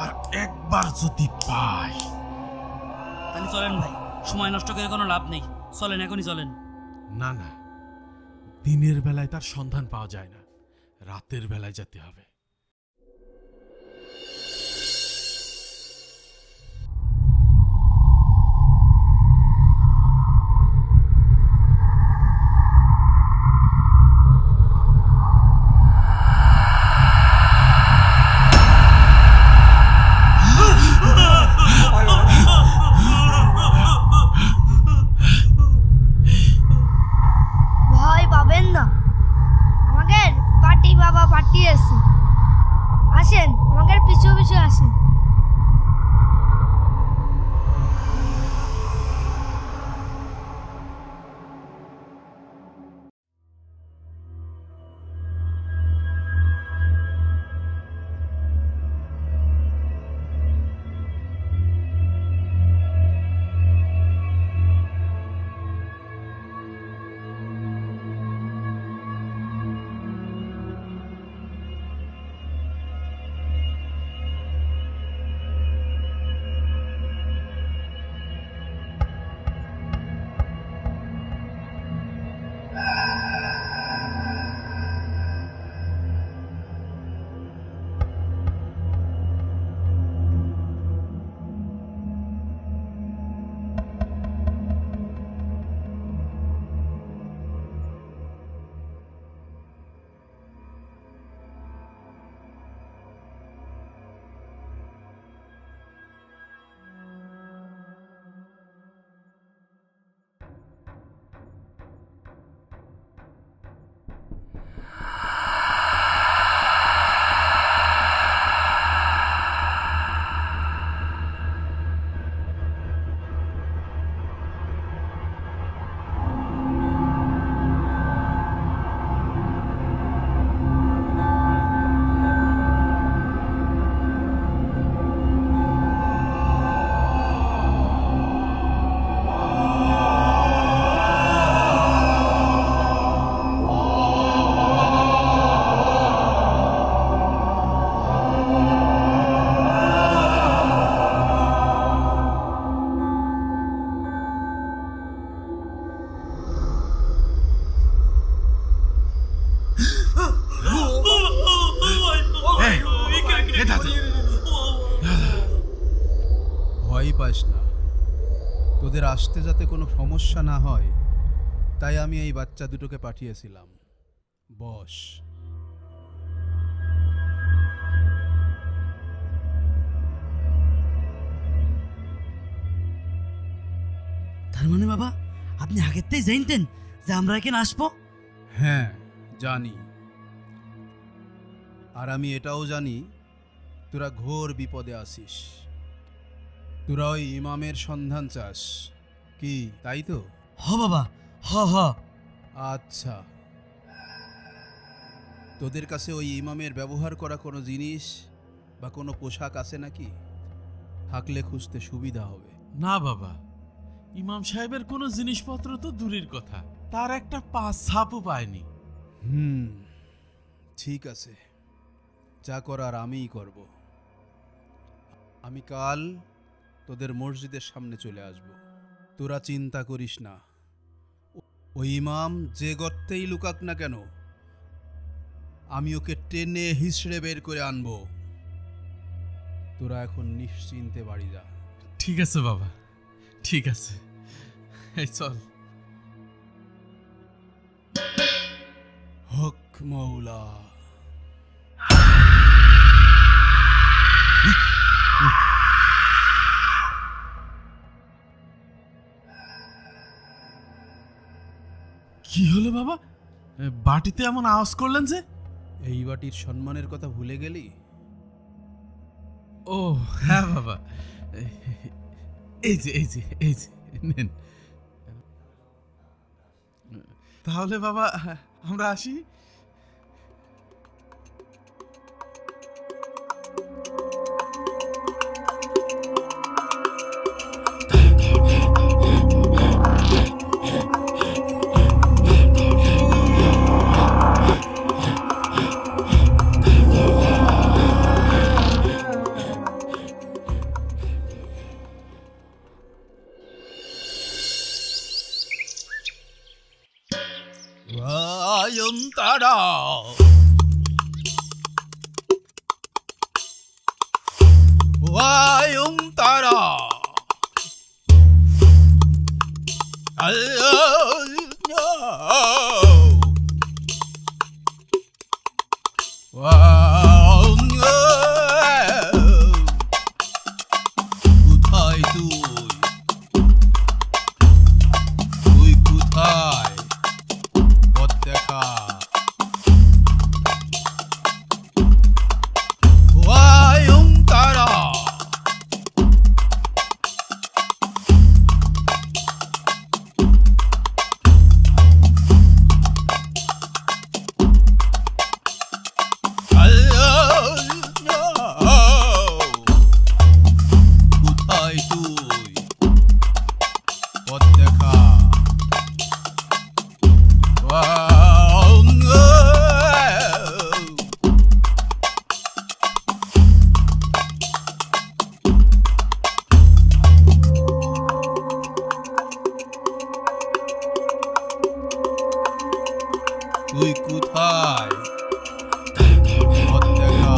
আর একবার যদি পাই,
তাহলে চলেন ভাই, সময় নষ্ট করে কোনো লাভ নেই, চলেন এখনই চলেন।
না না, দিনের বেলায় তার সন্ধান পাওয়া যায় না, রাতের বেলায় যেতে হবে।
ভয় পাবেন না, আমাদের পাটি বাবা পাঠিয়েছে।
পাইস না, তোদের আসতে যাতে কোনো সমস্যা না হয় তাই আমি এই বাচ্চা দুটোকে পাঠিয়েছিলাম। বস।
তার মানে বাবা আপনি আগের থেকে জানতেন যে আমরা এখানে আসবো?
হ্যাঁ জানি, আর আমি এটাও জানি তোরা ঘোর বিপদে আসিস। তোরা ওই ইমামের সন্ধান চাস কি, তাই তো?
হ বাবা, হ হ।
আচ্ছা, তোদের কাছে ওই ইমামের ব্যবহার করা কোনো জিনিস বা কোনো পোশাক আছে নাকি? থাকলে খুঁজতে সুবিধা হবে।
না বাবা, ইমাম সাহেবের কোনো জিনিসপত্র তো দূরের কথা, তার একটা পাঁচ ছাপও পায়নি।
ঠিক আছে, যা করার আমিই করব। আমি কাল তোদের মসজিদের সামনে চলে আসব। তোরা চিন্তা করিস না, ওই ইমাম যে গর্তেই লুকাক না কেন আমি ওকে টেনে হিসড়ে বের করে আনবো। তোরা এখন নিশ্চিন্তে বাড়ি যা।
ঠিক আছে বাবা, ঠিক আছে, এই চল।
হক মৌলা।
কি হলো বাবা, বাটিতে এমন আওয়াজ করলেন যে?
এই বাটির সম্মানের কথা ভুলে গেলি?
ও হ্যাঁ বাবা, এই যে এই যে এই যে নেন। তাহলে বাবা আমরা আসি।
তারা তারা কোথায় তুই কোথায়? পথ দেখা। তারা কোথায় তুই? পথ দেখা। তুই কোথায়? পথ দেখা।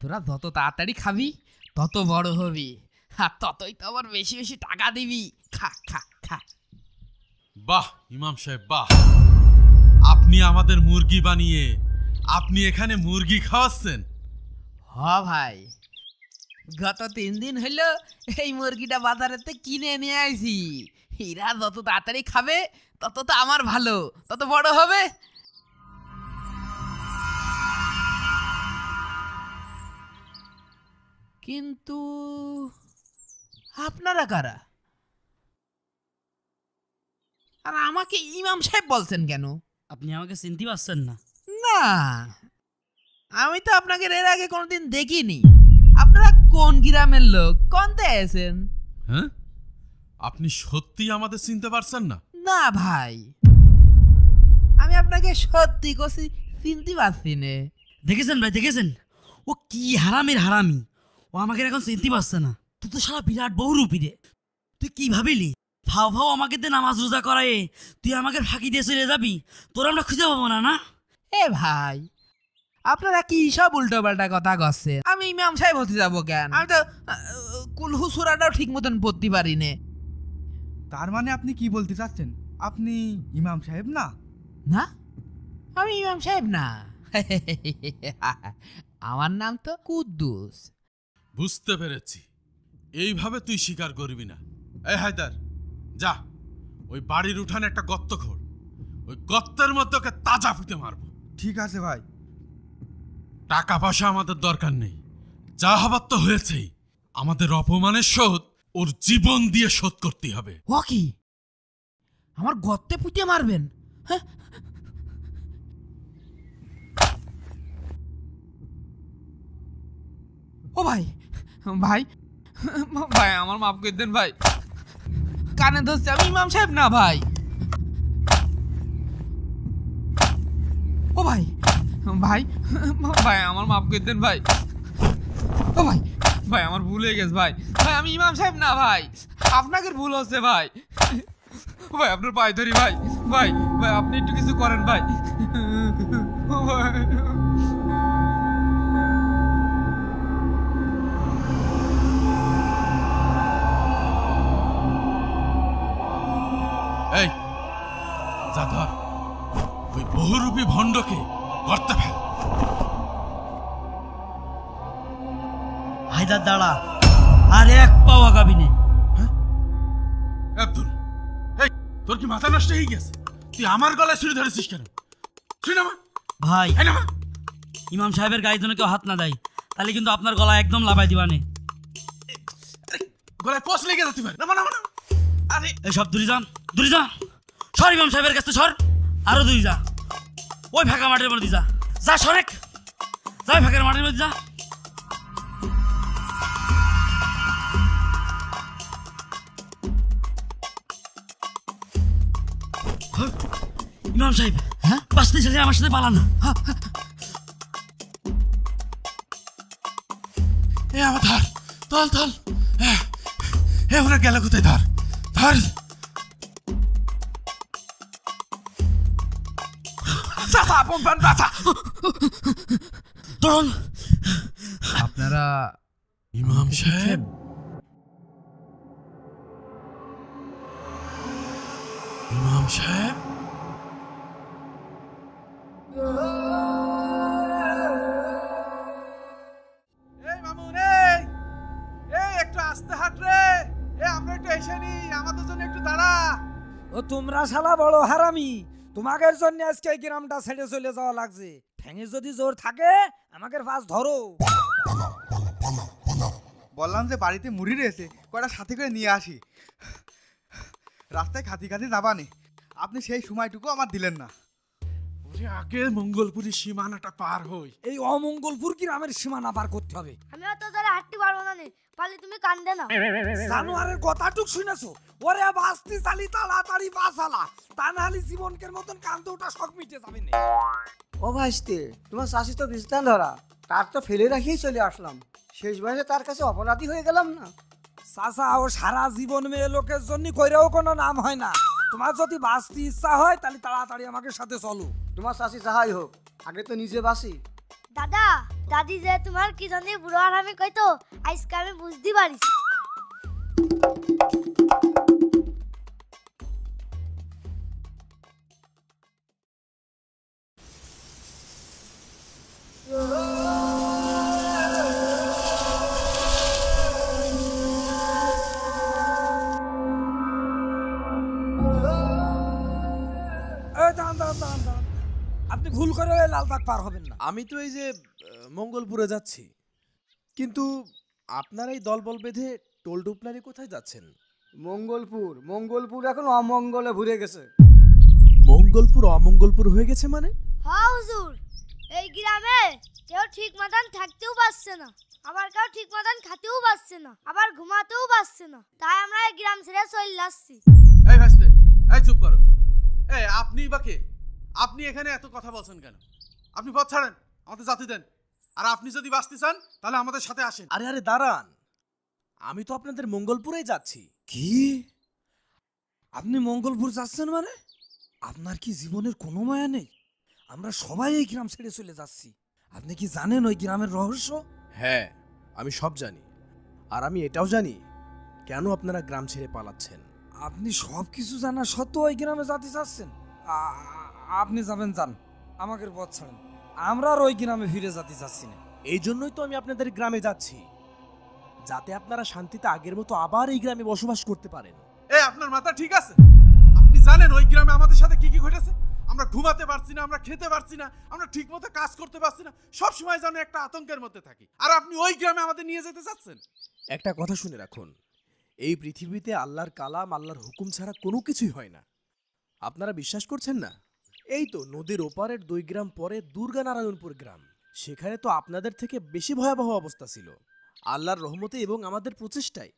তোরা যত তাড়াতাড়ি খাবি তত বড় হবি, আর ততই তো আবার বেশি বেশি টাকা দিবি। খা খা খা।
বাহ ইমাম সাহেব বাহ, আপনি আমাদের মুরগি বানিয়ে আপনি এখানে মুরগি খাওয়াচ্ছেন?
হ ভাই, গত 3 দিন হইলো এই মুরগিটা বাজারেতে কিনে নিয়ে আইছি। এরা যত তাড়াতাড়ি খাবে তত তো আমার ভালো, তত বড় হবে। কিন্তু আপনারা কারা? আর আমাকে ইমাম সাহেব বলছেন কেন?
আপনি আমাকে চিনতে পারছেন না?
না, আমি তো আপনাকে এর আগে কোনোদিন দেখিনি। আপনারা কোন গ্রামের লোক? কোন দেশের?
হ্যাঁ, আপনি সত্যি আমাদের চিনতে পারছেন না?
না ভাই, আমি আপনাকে সত্যি কছি চিনতে পারছি না।
দেখেছেন ভাই, দেখেছেন ও কি হারামির হারামি। ও আমাকে এখন চিনতে পারছে না। তুই তো সারা বিরাট বহুরূপী রে। তুই কি ভাবিলি ফাও ফাও আমাকে দিয়ে নামাজ রোজা করায় তুই আমাকে ফাঁকি দিয়ে চলে যাবি? তোর আমরা খুঁজে পাবো না না?
এ ভাই, আপনারা কি সব উল্টো পাল্টা কথা করছেন? আমি ইমাম সাহেব হতে যাবো কেন? আমি তো কুলহু সূরাটাও ঠিক মতন পড়তে পারি না।
তার মানে আপনি কি বলতে চাচ্ছেন? আপনি ইমাম সাহেব না?
না, আমি ইমাম সাহেব না। আমার নাম তো কুদ্দুস।
বুঝতে পেরেছি, এইভাবে তুই স্বীকার করবি না। এই হায়দার, যা ওই বাড়ির উঠানে একটা গর্ত খোঁড়, ওই গর্তের মধ্যে ওকে তাজা পুঁতে মারবো।
ঠিক আছে ভাই।
টাকা পয়সা আমাদের দরকার নেই, যা হবার তো হয়েছেই। আমাদের অপমানের শোধ ওর জীবন দিয়ে শোধ করতে হবে।
ও কি আমার গর্তে পুঁতে মারবেন? হ্যাঁ, ও ভাই, ভাই ভাই আমার মাফ করে দেন ভাই। কানে ধরছে, আমি ইমাম সাহেব না ভাই। ও ভাই, ভাই ভাই আমার মাফ করে দেন ভাই। ও ভাই, ভাই আমার ভুল হয়ে গেছে ভাই। ভাই আমি ইমাম সাহেব না ভাই, আপনাকে ভুল হচ্ছে ভাই। ভাই আপনার পায়ে ধরি ভাই। ভাই ভাই আপনি একটু কিছু করেন ভাই।
এই যা, ধর ওই বহুরূপী ভণ্ডকে গর্তে ফেল।
হায়দার দাঁড়া, আর এক পাও আগাবি নে।
আব্দুল, এই তোর কি মাথা নষ্ট হয়ে গেছে? তুই আমার গলায় ছুরি ধরেছিস কেন?
ভাই, ইমাম সাহেবের গায়ে যেন কেউ হাত না দেয়, তাহলে কিন্তু আপনার গলা একদম লাভাই দিবানে।
গলায় পচ লেগে যেতে পারে। আরে
এসব দূরে যান, দূরে যা। সর ইমাম সাহেবের কাছে সর, আরো দূরে যা। ওই ফাঁকা মাঠের মধ্যে যা, যা সরেক, যা ফাঁকা মাঠের মধ্যে যা। ইমাম সাহেব, হ্যাঁ বাঁচতে চাইলে আমার সাথে পালান।
এ আমার ধর, তল তল। এ ওরা গেল কোথায়? ধর ধর।
আপনারা
ইমাম সাহেব? ইমাম সাহেব?
এই মামুন, এই একটু আস্তে হাঁট রে। আমরা একটু এসে নি, আমাদের জন্য একটু দাঁড়া। ও তোমরা শালা বড় হারামি, তোমাদের জন্য আজকে এই গ্রামটা ছেড়ে চলে যাওয়া লাগছে। ঠ্যাঙে যদি জোর থাকে আমাকে পাশ ধরো।
বললাম যে বাড়িতে মুড়ি রয়েছে, কয়টা সাথে করে নিয়ে আসি। রাস্তায় খাতি খাতি যাবানে, আপনি সেই সময়টুকু আমার দিলেন না।
আগে মঙ্গলপুরি সীমানাটা পার হই।
এই অমঙ্গলপুর গ্রামের সীমানা পার করতে হবে।
আমি অত ধরে হাঁটতে পারবো না, পারলে তুমি কান্দে না।
জানোয়ারের কথাটুক শুনেছো? ওরে বাস্তি চালি তাড়াতাড়ি বাঁচালা, তা নাহলে জীবনকের মতন কান্দে ওটা শখ মিটে যাবে না।
ও ভাইস্তে, তোমার শাশি তো বিস্তান ধরা, তার তো ফেলে রাখিয়ে চলে আসলাম। শেষ বয়সে তার কাছে অপরাধী হয়ে গেলাম না।
চাচা, ও সারা জীবন মেয়ে লোকের জন্য কইরেও কোনো নাম হয় না। তোমার যদি বাঁচতে ইচ্ছা হয় তাহলে তাড়াতাড়ি আমাকে সাথে চলো।
তোমার শাশি যাহাই হোক, আগে তো নিজে বাসি।
দাদা দাদি যে তোমার কি জানি বুড়ো আর আমি কইতো, আজকে আমি বুঝতে পারিছি।
আপনি ভুল করে লাল দাগ পার হবেন না।
আমি তো এই যে মঙ্গলপুরে যাচ্ছি, কিন্তু আপনারা এই দলবল বেঁধে টোল টুপলারি কোথায় যাচ্ছেন?
মঙ্গলপুর। মঙ্গলপুর এখন অমঙ্গলে ভরে গেছে।
মঙ্গলপুর অমঙ্গলপুর হয়ে গেছে মানে?
হ্যাঁ হুজুর, এই গ্রামে কেউ ঠিক মতন থাকতেও পারছে না, আবার কেউ ঠিক মতন খেতেও পারছে না, আবার ঘুমাতেও পারছে না। তাই আমরা এই গ্রাম ছেড়ে চলে আসছি।
এই ভাসতে, এই চুপ করো। এই আপনি বা কে? আপনি এখানে এত কথা বলছেন কেন? আপনি পথ ছাড়েন, আমাদের জাতি দেন। আর আপনি যদি বাঁচতে চান তাহলে আমাদের সাথে আসেন।
আরে আরে দাঁড়ান, আমি তো আপনাদের মঙ্গলপুরেই যাচ্ছি।
কি আপনি মঙ্গলপুর যাচ্ছেন মানে? আপনার কি জীবনের কোনো মায়া নেই? আমরা সবাই এই গ্রাম ছেড়ে চলে যাচ্ছি। আপনি কি জানেন ওই গ্রামের রহস্য?
হ্যাঁ, আমি সব জানি। আর আমি এটাও জানি কেন আপনারা গ্রাম ছেড়ে পালাচ্ছেন।
আপনি সব কিছু জানা সত্ত্বেও ওই গ্রামে যেতে চাচ্ছেন? আপনি যাবেন, যান, আমাকে পথ ছাড়েন। আমরা আর ওই গ্রামে ফিরে যেতে চাচ্ছি না।
এই জন্যই তো আমি আপনাদের গ্রামে যাচ্ছি, যাতে আপনারা শান্তিতে আগের মতো আবার এই গ্রামে বসবাস করতে পারেন।
এই আপনার মাথা ঠিক আছে? আপনি জানেন ওই গ্রামে আমাদের সাথে কি কি ঘটেছে? আমরা ঘুমাতে পারছি না, আমরা খেতে পারছি না, আমরা ঠিকমতো কাজ করতে পারছি না, সব সময় যেন একটা আতঙ্কের মধ্যে থাকি। আর আপনি ওই গ্রামে আমাদের নিয়ে যেতে চাচ্ছেন?
একটা কথা শুনে রাখুন, এই পৃথিবীতে আল্লাহর কালাম, আল্লাহর হুকুম ছাড়া কোনো কিছুই হয় না। আপনারা বিশ্বাস করছেন না? এই তো নদীর ওপারের 2 গ্রাম পরে দুর্গানারায়ণপুর গ্রাম, সেখানে তো আপনাদের থেকে বেশি ভয়াবহ অবস্থা ছিল। আল্লাহর রহমতে এবং আমাদের প্রচেষ্টায়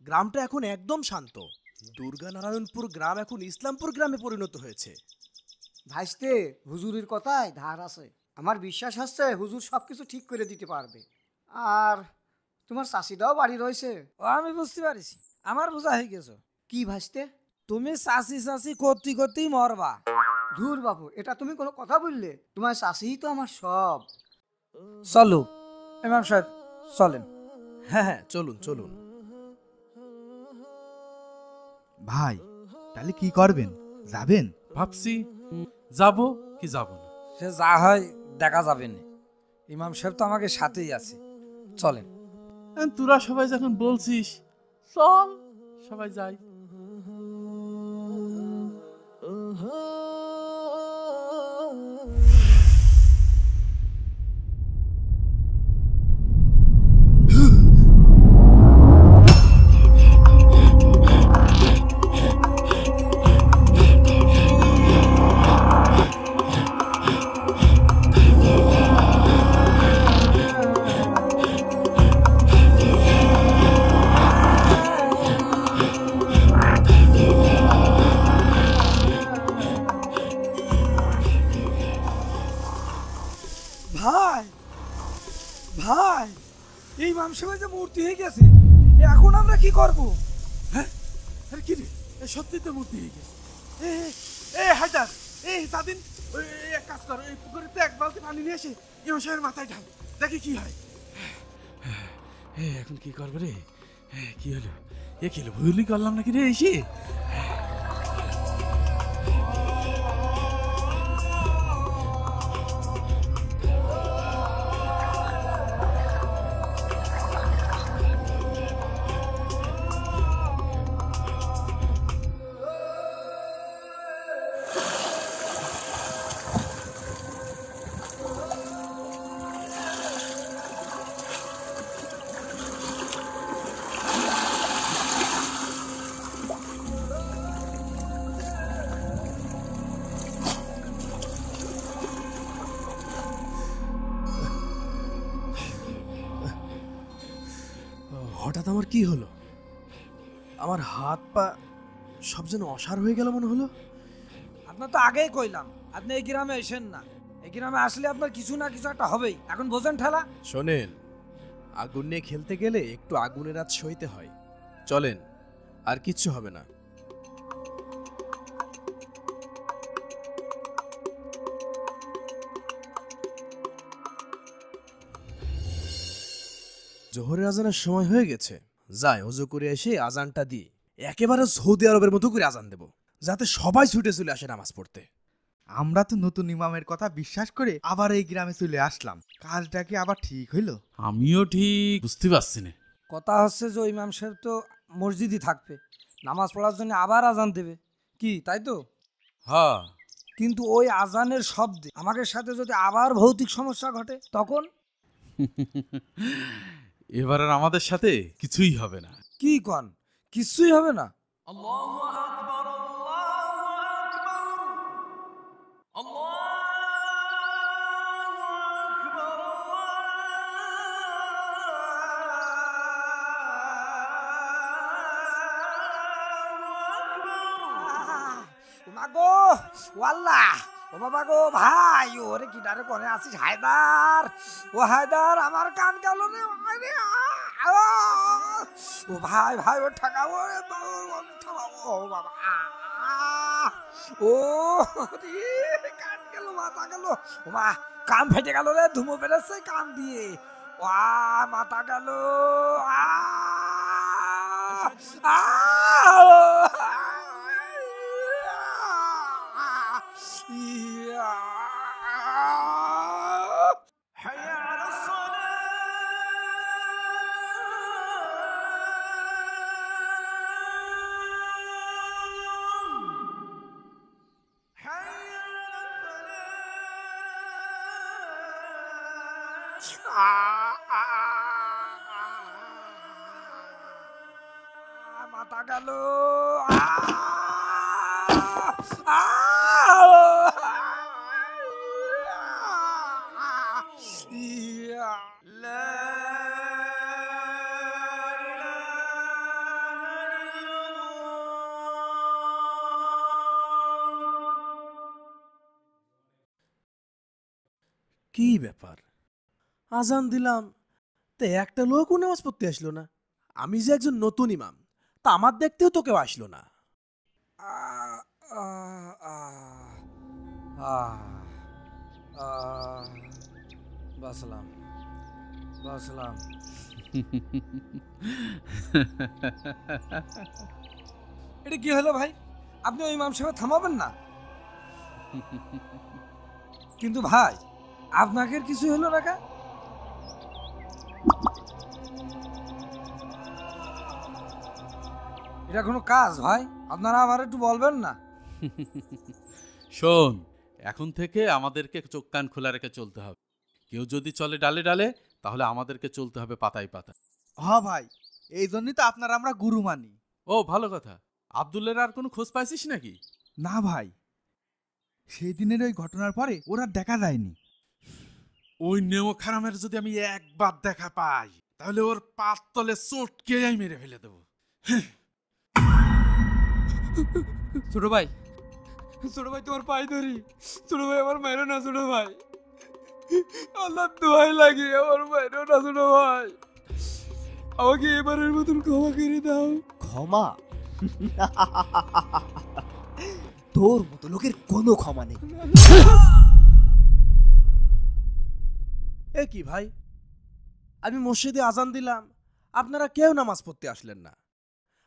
গ্রামটা এখন একদম শান্ত। দুর্গানারায়ণপুর গ্রাম এখন ইসলামপুর গ্রামে পরিণত হয়েছে।
ভাইস্তে, হুজুরের কথায় ধার আছে। আমার বিশ্বাস হচ্ছে হুজুর সব কিছু ঠিক করে দিতে পারবে। আর তোমার চাষিটাও বাড়ি রয়েছে।
ও আমি বুঝতে পারিছি, আমার বোঝা হয়ে গেছো।
কি ভাইস্তে?
তুমি চাষি চাষি করতে করতেই মরবা।
ধুর বাবু, এটা তুমি কোনো কথা বললে? তোমার চাষিই তো আমার সব।
চলো ইমাম সাহেব, চলেন।
হ্যাঁ হ্যাঁ, চলুন চলুন।
ভাই, তাহলে কি করবেন? যাবেন?
ভাবছি যাব কি যাব না।
সে যা হয় দেখা যাবে না। ইমাম সাহেব তো আমাকে সাথেই আছে, চলেন।
তোরা সবাই যখন বলছিস চল, সবাই যাই।
ভাই ভাই, এই ইমাম সাহেব যে মূর্তি হয়ে গেছে, এখন আমরা কি করব?
হ্যাঁ, আরে কি রে, সত্যি তো মূর্তি হয়ে গেছে। হায়দার, সাদিন, এক কাজ কর, এই পুকুরেতে এক বালতি পানি নিয়ে এসে ইমাম সাহেবের মাথায় ঢাল, দেখি কি হয়। এখন কি করবো রে? কি হলো? কি হলো, ভুলই করলাম নাকি রে এসে?
হঠাৎ আমার কি হলো? আমার হাত পা সব যেন অসাড় হয়ে গেল মনে হলো।
আপনার তো আগেই কইলাম আপনি এই গ্রামে এসেন না। এই গ্রামে আসলে আপনার কিছু না কিছু একটা হবেই। এখন বোঝেন ঠেলা?
শোনেন, আগুন নিয়ে খেলতে গেলে একটু আগুনের রাত সইতে হয়। চলেন, আর কিচ্ছু হবে না। জোহরের আজানের সময় হয়ে গেছে। যাই ওযু করে এসে আজানটা দিই, একেবারে সৌদি আরবের মতো করে আজান দেব, যাতে সবাই ছুটে চলে আসে নামাজ পড়তে।
আমরা তো নতুন ইমামের কথা বিশ্বাস করে আবার এই গ্রামে চলে আসলাম। কাজটা কি আবার ঠিক হইলো?
আমিও ঠিক বুঝতে পারছি না।
কথা হচ্ছে যে ইমাম সাহেব তো মসজিদই থাকবে, নামাজ পড়ার জন্য আবার আজান দেবে, কি তাই তো?
হ্যাঁ,
কিন্তু ওই আজানের শব্দে আমাদের সাথে যদি আবার ভৌতিক সমস্যা ঘটে তখন?
এবার আর আমাদের সাথে কিছুই হবে না।
কি কন, কিছুই হবে না?
মাগো ওয়াল্লাহ, ও বাবা গো ভাই, ওরে কি ডারে করে আসিস হায়দার? ও হায়দার, আমার কান গেল রে আরে, ও ভাই ভাই, ও ঠাকাও রে ও বাবা, ও রে কান গেল, মাথা গেল, ও মা কান ফেটে গেল রে, ধুমো বেরোচ্ছে কান দিয়ে, ওয়া মাথা গেল, মাথা গেল,
কি ব্যাপার, আজান দিলাম তে একটা লোকও নামাজ পড়তে আসলো না। আমি যে একজন নতুন ইমাম, তা আমার দেখতেও তো কেউ আসলো না।
বাসলাম বাসলাম। এটা কি হলো ভাই? আপনি ওই ইমাম সাহেব থামাবেন না? কিন্তু ভাই আপনাকে কিছু হলো না কা? এটা কোনো কাজ ভাই? আপনারা আমার একটু বলবেন না?
শোন, এখন থেকে আমাদেরকে চোখ কান খোলা রেখে চলতে হবে। কেউ যদি চলে ডালে ডালে, তাহলে আমাদেরকে চলতে হবে পাতায় পাতায়।
হ্যাঁ ভাই, এই জন্যই তো আপনারা আমরা গুরু মানি।
ও ভালো কথা। আব্দুলের আর কোনো খোঁজ পাইছিস নাকি?
না ভাই, সেই দিনের ওই ঘটনার পরে ওরা দেখা যায়নি।
ওই নেমো খারামের যদি আমি একবার দেখা পাই, তাহলে ওর পাত তলে চটকে আমি মেরে ফেলে দেবো।
ছোট ভাই, ছোট ভাই তোমার পায়ে ধরি, ছোট ভাই আমার মায়েরও না, ছোট ভাই আল্লাহ দোয়াই লাগে, আমার মায়েরও না ছোট ভাই, আমাকে এবারের মতন ক্ষমা করে দাও।
ক্ষমা? তোর মতো লোকের কোনো ক্ষমা নেই।
এ কি ভাই, আমি মসজিদে আজান দিলাম, আপনারা কেউ নামাজ পড়তে আসলেন না,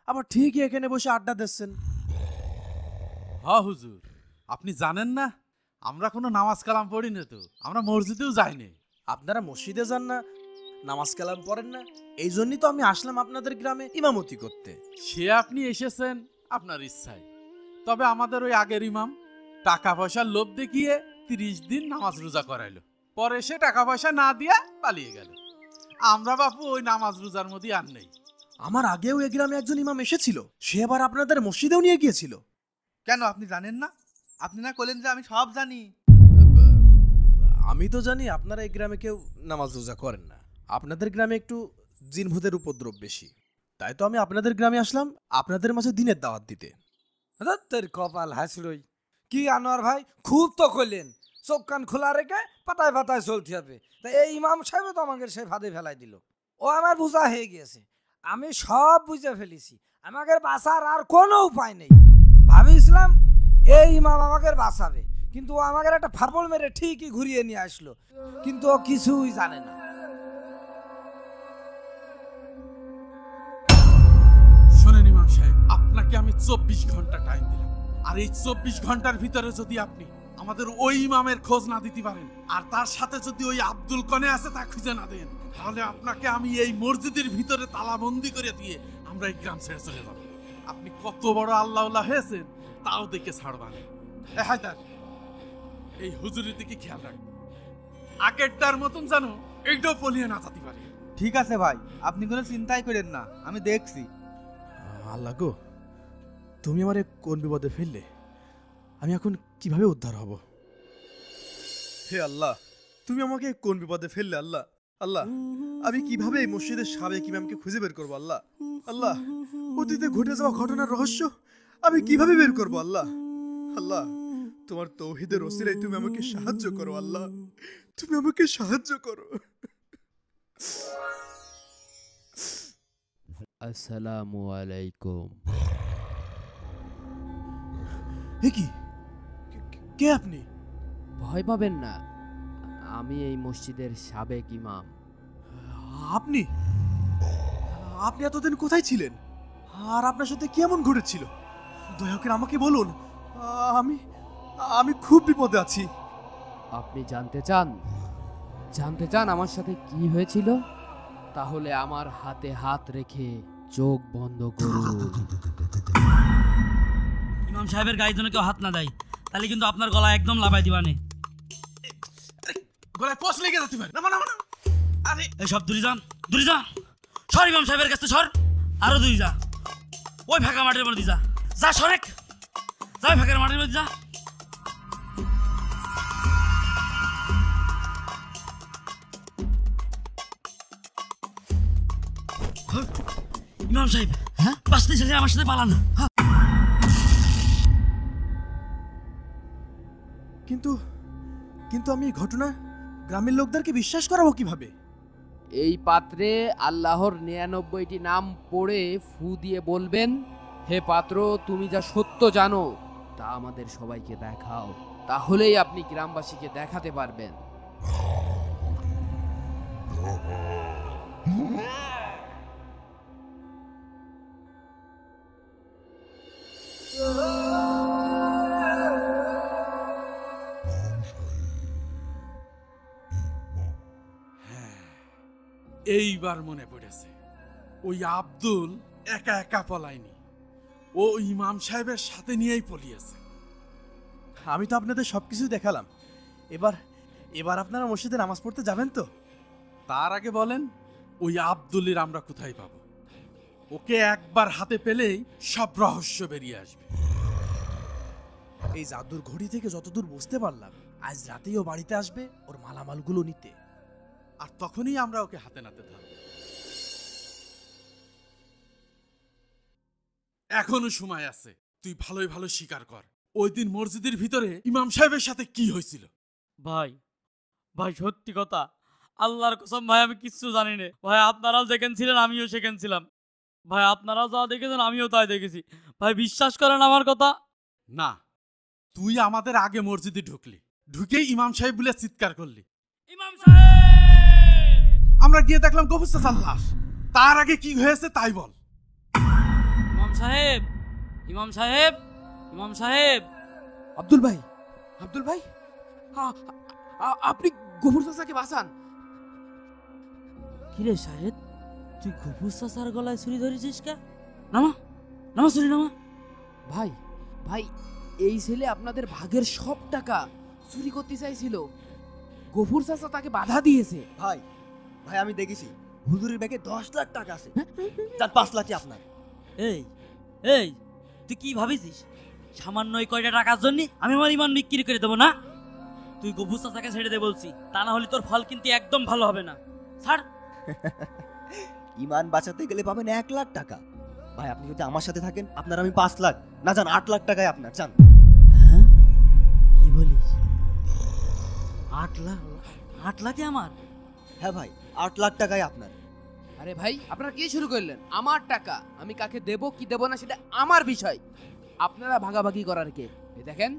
আবার ঠিকই এখানে বসে আড্ডা দিচ্ছেন।
হ্যাঁ হুজুর, আপনি জানেন না আমরা কোনো নামাজ কালাম পড়ি না, তো আমরা মসজিদেও যাইনি।
আপনারা মসজিদে যান না, নামাজ কালাম পড়েন না, এই জন্যই তো আমি আসলাম আপনাদের গ্রামে ইমামতি করতে।
সে আপনি এসেছেন আপনার ইচ্ছায়, তবে আমাদের ওই আগের ইমাম টাকা পয়সার লোভ দেখিয়ে 30 দিন নামাজ রোজা করাইলো, পরে সে টাকা পয়সা না দিয়া পালিয়ে গেল। আমরা বাপু ওই নামাজ রোজার মধ্যে আর নেই।
আমার আগেও এ গ্রামে একজন ইমাম এসেছিল, সে আবার আপনাদের মসজিদেও নিয়ে গিয়েছিল।
কেন আপনি জানেন না? আপনি না বলেন যে আমি সব জানি।
আমি তো জানি আপনারা এই গ্রামে কেউ নামাজ রোজা করেন না, আপনাদের গ্রামে একটু জিন ভূতের উপদ্রব বেশি, তাই তো আমি আপনাদের গ্রামে আসলাম আপনাদের মাঝে দিনের দাওয়াত দিতে।
তোর কপাল হাসলই। কি আনোয়ার ভাই, খুব তো করলেন, চোখ কান খোলা রেখে পাতায় পাতায় চলতে হবে। তা এই ইমাম সাহেব তো আমাকে সে ফাঁদে ফেলাই দিল। ও আমার বোঝা হয়ে গিয়েছে, আমি সব বুঝে ফেলেছি, আমাকে বাঁচার আর কোনো উপায় নেই। ভাবিছিলাম এই ইমাম আমাকে বাঁচাবে, কিন্তু ও আমাকে একটা ফাপড় মেরে ঠিকই ঘুরিয়ে নিয়ে আসলো, কিন্তু ও কিছুই জানে না।
শোনেন ইমাম সাহেব, আপনাকে আমি 24 ঘন্টা টাইম দিলাম, আর এই 24 ঘন্টার ভিতরে যদি আপনি আমাদের ওই ইমামের খোঁজ না দিতে পারেন, আর তার সাথে যদি ওই আব্দুল কনে আছে তা খুঁজে না দেন, তাহলে আপনাকে আমি এই মসজিদের ভিতরে তালাবন্দি করে দিয়ে আমরা এই গ্রাম ছেড়ে চলে যাব। আপনি কত বড় আল্লাহওয়ালা হয়েছেন তাও দেখে ছাড়বেন। হায়দার, এই হুজুরের দিকে খেয়াল রাখবেন, আগেরটার মতন জানো এইটাও পলিয়ে না যেতে পারে।
ঠিক আছে ভাই, আপনি কোনো চিন্তাই করেন না, আমি দেখছি।
আল্লাহ গো, তুমি আমারে কোন বিপদে ফেললে? আমি এখন কিভাবে উদ্ধার হব? হে আল্লাহ, তুমি আমাকে কোন বিপদে ফেললে আল্লাহ? আল্লাহ, আমি কিভাবে এই মসজিদের সাবেক ইমামকে খুঁজে বের করবো আল্লাহ? আল্লাহ, অতীতে ঘটে যাওয়া ঘটনার রহস্য আমি কিভাবে বের করবো আল্লাহ? আল্লাহ, তোমার তৌহিদের ওসিলায় তুমি আমাকে সাহায্য করো আল্লাহ, তুমি আমাকে সাহায্য করো।
আসসালামু আলাইকুম।
কি কে আপনি?
ভয় পাবেন না, আমি এই মসজিদের সাবেক ইমাম।
আপনি আপনি এতদিন কোথায় ছিলেন, আর আপনার সাথে কেমন ঘটেছিল? দয়া করে আমাকে বলুন, আমি আমি খুব বিপদে আছি।
আপনি জানতে চান আমার সাথে কি হয়েছিল? তাহলে আমার হাতে হাত রেখে চোখ বন্ধ করুন।
ইমাম সাহেবের গায়ে যেন কেউ হাত না দেয়, তাহলে কিন্তু আপনার গলা একদম লাফাই দিবানে।
গলায় পচ লেগে যেতে পারে। না না, আরে
এই সব দূরে যান, সর ইমাম সাহেবের কাছে সর, আরো দূরে যা, ওই ফাঁকা মাটির মধ্যে যা, সরেক যা, ফাঁকা মাটির মধ্যে যা। ইমাম সাহেব, হ্যাঁ, বাঁচতে চাইলে আমার সাথে পালান।
কিন্তু কিন্তু আমি এই ঘটনা গ্রামের লোকদেরকে বিশ্বাস করাবো কিভাবে?
এই পাত্রে আল্লাহর 99টি নাম পড়ে ফু দিয়ে বলবেন, হে পাত্র, তুমি যা সত্য জানো তা আমাদের সবাইকে দেখাও, তাহলেই আপনি গ্রামবাসীকে দেখাতে পারবেন।
এইবার মনে পড়েছে, ওই আব্দুল একা একা পলায়নি, ও ইমাম সাহেবের সাথে নিয়েই পলিয়েছে।
আমি তো আপনাদের সবকিছু দেখালাম, এবার আপনারা মসজিদে নামাজ পড়তে যাবেন তো?
তার আগে বলেন, ওই আব্দুলের আমরা কোথায় পাবো? ওকে একবার হাতে পেলেই সব রহস্য বেরিয়ে আসবে।
এই জাদুর ঘড়ি থেকে যতদূর বুঝতে পারলাম, আজ রাতেই ও বাড়িতে আসবে ওর মালামালগুলো নিতে,
আর তখনই আমরা ওকে হাতে নাতে ধরব। এখনো সময় আছে, তুই ভালোই ভালো স্বীকার কর, ওই দিন মসজিদের ভিতরে ইমাম সাহেবের সাথে কি হয়েছিল?
ভাই সত্যি কথা, আল্লাহর কসম ভাই, আমি কিচ্ছু জানি না ভাই। আপনারাও যেখানে ছিলেন আমিও সেখানে ছিলাম ভাই, আপনারাও যা দেখেছেন আমিও তাই দেখেছি ভাই, বিশ্বাস করেন আমার কথা।
না, তুই আমাদের আগে মসজিদে ঢুকেই ইমাম সাহেব বলে চিৎকার করলি।
ইমাম সাহেব!
আমরা গিয়ে দেখলাম গফুর চাচার লাশ। তার আগে কি হয়েছে তাই বল।
ইমাম সাহেব, ইমাম সাহেব, ইমাম সাহেব!
আব্দুল ভাই, আপনি গফুর চাচাকে বাঁচান।
কিরে সাহেব, তুই গফুর চাচার গলায় ছুরি ধরেছিস কে? নামা ছুরি নামা।
ভাই, এই ছেলে আপনাদের ভাগের সব টাকা চুরি করতে চাইছিল, গফুর চাচা তাকে বাধা দিয়েছে।
ভাই আমি দেখেছি হুজুরের ব্যাগে 10 লাখ টাকা আছে, তার 5 লাখই আপনার।
এই তুই কি ভাবিছিস সামান্য এই কয়টা টাকার জন্য আমি আমার ইমান বিক্রি করে দেবো? না, তুই গফুর চাচাকে ছেড়ে দে বলছি, তা না হলে তোর ফল কিন্তু একদম ভালো হবে না। ছাড়।
ইমান বাঁচাতে গেলে পাবেন 1 লাখ টাকা। ভাই আপনি যদি আমার সাথে থাকেন, আপনার আমি 5 লাখ না যান 8 লাখ টাকায় আপনার। যান।
হ্যাঁ, কি বলিস? 8 লাখে আমার?
হ্যাঁ ভাই, 8 লাখ টাকায় আপনার।
আরে ভাই, আপনারা কি শুরু করলেন? আমার টাকা আমি কাকে দেব কি দেব না সেটা আমার বিষয়, আপনারা ভাগাভাগি করার কে? এই দেখেন,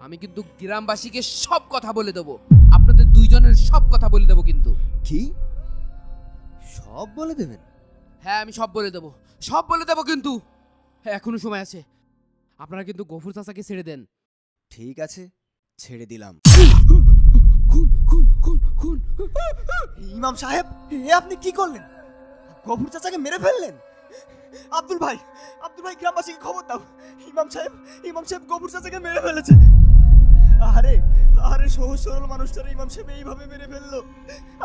আমি কিন্তু গ্রামবাসীকে সব কথা বলে দেবো, আপনাদের দুইজনের সব কথা বলে দেবো। কিন্তু
কি সব বলে দেবেন?
হ্যাঁ, আমি সব বলে দেবো কিন্তু হ্যাঁ, এখনো সময় আছে। আপনারা কিন্তু গফুর চাচাকে ছেড়ে দেন।
ঠিক আছে, ছেড়ে দিলাম। ইমাম সাহেব, আপনি কি করলেন? গফুর চাচাকে মেরে ফেললেন? আব্দুল ভাই, গ্রামবাসীকে খবর দাও, ইমাম সাহেব গফুর চাচাকে মেরে ফেলেছে। আরে আরে সহজ সরল মানুষটার ইমাম সাহেব এইভাবে মেরে ফেললো।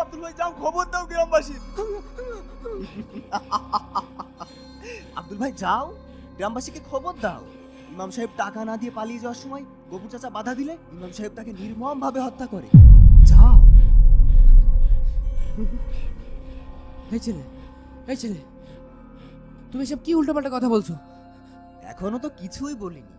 আব্দুল ভাই যাও খবর দাও গ্রামবাসীর। আব্দুল ভাই যাও গ্রামবাসীকে খবর দাও। ইমাম সাহেব টাকা না দিয়ে পালিয়ে যাওয়ার সময় গবু চাচা বাধা দিলে ইমাম সাহেব তাকে নির্মম ভাবে হত্যা করে। যাও।
এই ছেলে তুমি সব কি উল্টোপাল্টা কথা বলছো?
এখনো তো কিছুই বলিনি,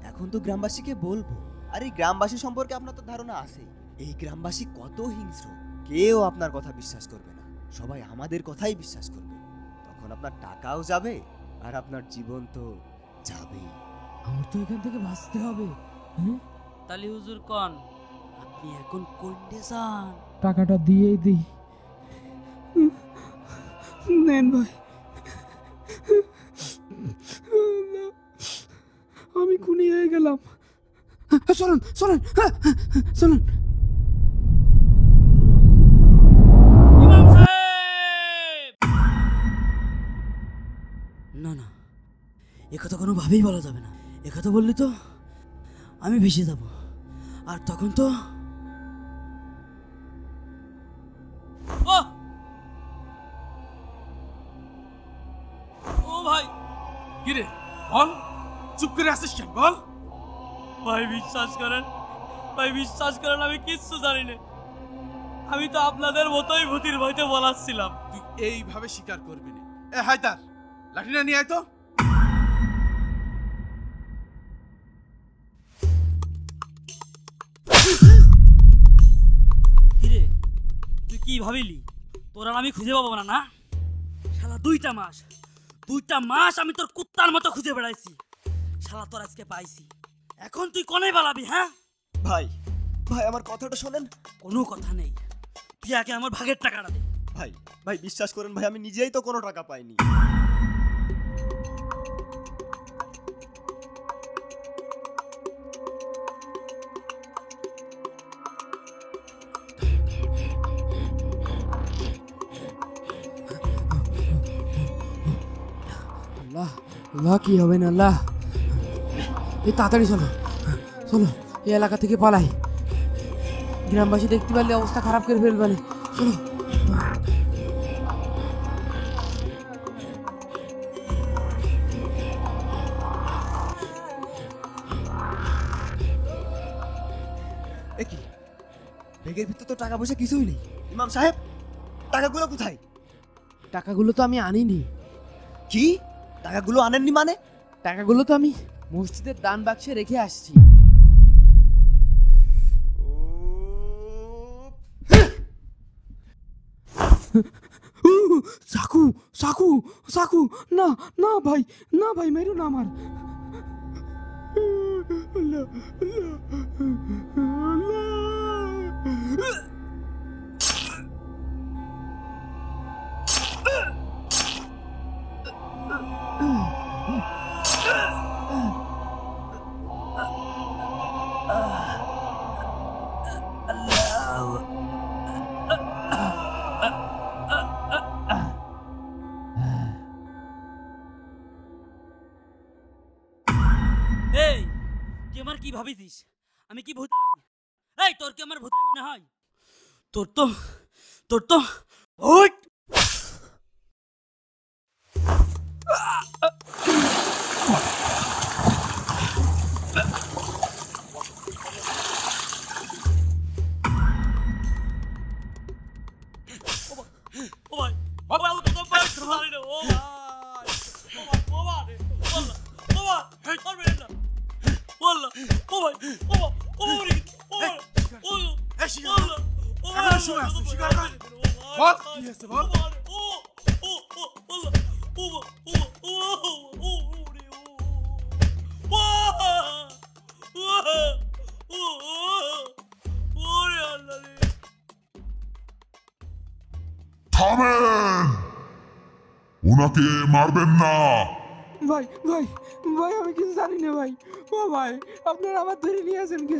এখন তো গ্রামবাসীকে বলবো। আর এই গ্রামবাসী সম্পর্কে আপনার তো ধারণা আছে, এই গ্রামবাসী কত হিংস্র। কেউ আপনার কথা বিশ্বাস করবে না, সবাই আমাদের কথাই বিশ্বাস করবে। তখন আপনার টাকাও যাবে আর আপনার জীবন তো যাবেই।
আমার তো এখান থেকে বাঁচতে হবে।
তালি হুজুর কন আপনি এখন কোনটে যান?
টাকাটা দিয়েই দিই। নেন ভাই, আমি খুনি হয়ে গেলাম। চলুন চলুন চলুন।
না না, একথা কোনোভাবেই বলা যাবে না। একথা বললি তো আমি ভেসে যাব, আর তখন তো ও ভাই।
কিরে বল, চুপ করে আসিস কেন বল?
ভাই বিশ্বাস করেন, ভাই বিশ্বাস করেন, আমি কিচ্ছু জানি না। আমি তো আপনাদের মতোই ভূতির ভয়তে বলাচ্ছিলাম।
তুই এইভাবে স্বীকার করবি না। এ হায়দার, লাঠিটা নিয়ে আয় তো।
কিরে তুই কি ভাবিলি তোরা আমি খুঁজে পাবো না? না শালা, দুইটা মাস আমি তোর কুত্তার মতো খুঁজে বেড়াইছি। শালা তোর আজকে পাইছি, এখন তুই কোনে পালাবি? হ্যাঁ
ভাই ভাই আমার কথাটা শোনেন।
কোনো কথা নেই, তুই আগে আমার ভাগের টাকাটা দে।
ভাই ভাই বিশ্বাস করেন ভাই, আমি নিজেই তো কোনো টাকা পাইনি।
আল্লাহ আল্লাহ, কি হবে না আল্লাহ। এই তাড়াতাড়ি চলো চলো, এই এলাকা থেকে পালাই। গ্রামবাসী দেখতে পারলে অবস্থা খারাপ করে ফেলবে। চলো।
কি ব্যাগের ভিতর তো টাকা পয়সা কিছুই নেই। ইমাম সাহেব টাকাগুলো কোথায়?
টাকাগুলো তো আমি আনিনি।
কি টাকাগুলো আনেননি মানে?
টাকাগুলো তো আমি মসজিদের দান বাক্সে রেখে আসছি।
চাকু চাকু চাকু, না না ভাই, না ভাই, মেরো না আমার। আল্লাহ, আল্লাহ, আল্লাহ।
এই তুই আমার কি ভাবিছিস? আমি কি ভূত? এই তোর কি আমার ভূত মনে হয়? তোর তো ওই
থামেন, ওনাকে মারবেন না।
ভাই ভাই ভাই, আমি কিছু জানি না ভাই। ও ভাই, আপনারা আমার ধরে নিয়ে আসেন কে?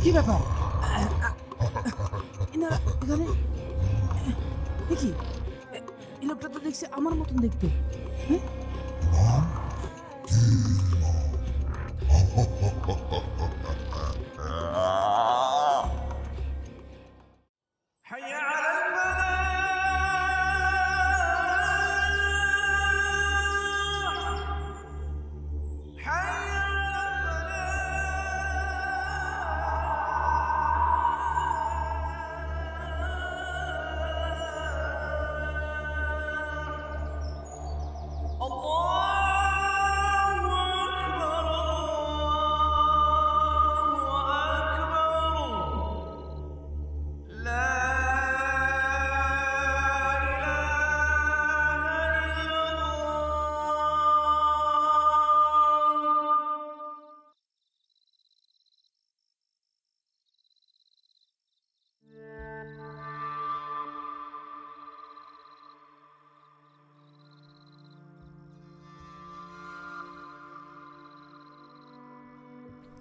কি ব্যাপার? এনারা এখানে কি? এরা
দেখছি আমার মতন দেখতে। আমার মতন দেখতে।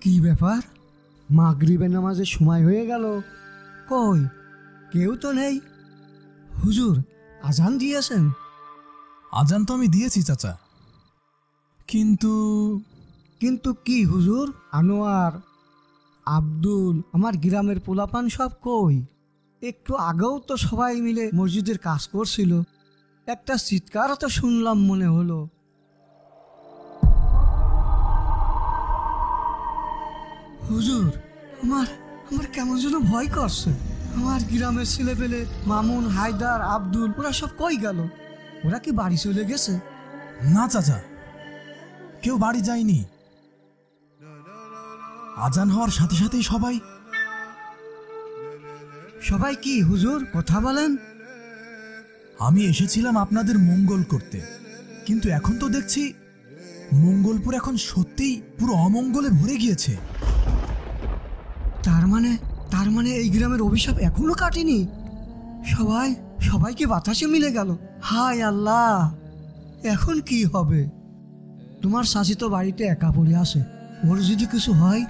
কি ব্যাপার, মাগরিবের নামাজের সময় হয়ে গেল, কই কেউ তো নেই। হুজুর আজান দিয়েছেন?
আজান তো আমি দিয়েছি চাচা, কিন্তু
কিন্তু কি হুজুর? আনোয়ার, আব্দুল, আমার গ্রামের পোলাপান সব কই? একটু আগেও তো সবাই মিলে মসজিদের কাজ করছিল, একটা চিৎকারও তো শুনলাম মনে হলো। হুজুর আমার আমার কেমন যেন ভয় করছে। আমার গ্রামের ছেলে পেলে মামুন, হায়দার, আব্দুল, ওরা সব কই গেল? ওরা কি বাড়ি চলে গেছে?
না চাচা, কেউ বাড়ি যায়নি। আজান হওয়ার সাথে সাথেই
সবাই কি হুজুর কথা বলেন?
আমি এসেছিলাম আপনাদের মঙ্গল করতে, কিন্তু এখন তো দেখছি মঙ্গলপুর এখন সত্যিই পুরো অমঙ্গলে ভরে গিয়েছে।
তার মানে এই গ্রামের অভিশাপ এখনো কাটেনি। সবাই কি বাতাসে মিলে গেল? হায় আল্লাহ, এখন কি হবে? তোমার শাশি তো বাড়িতে একা পড়ে আসে, ওর যদি কিছু হয়।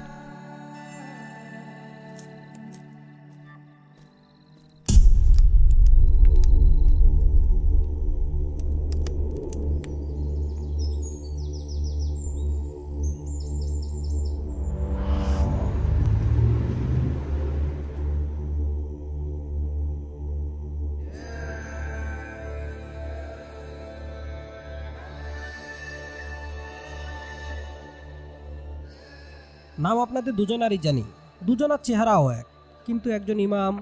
নাম আপনাদের দুজনারই জানি, দুজনার চেহারাও এক, কিন্তু একজন ইমাম,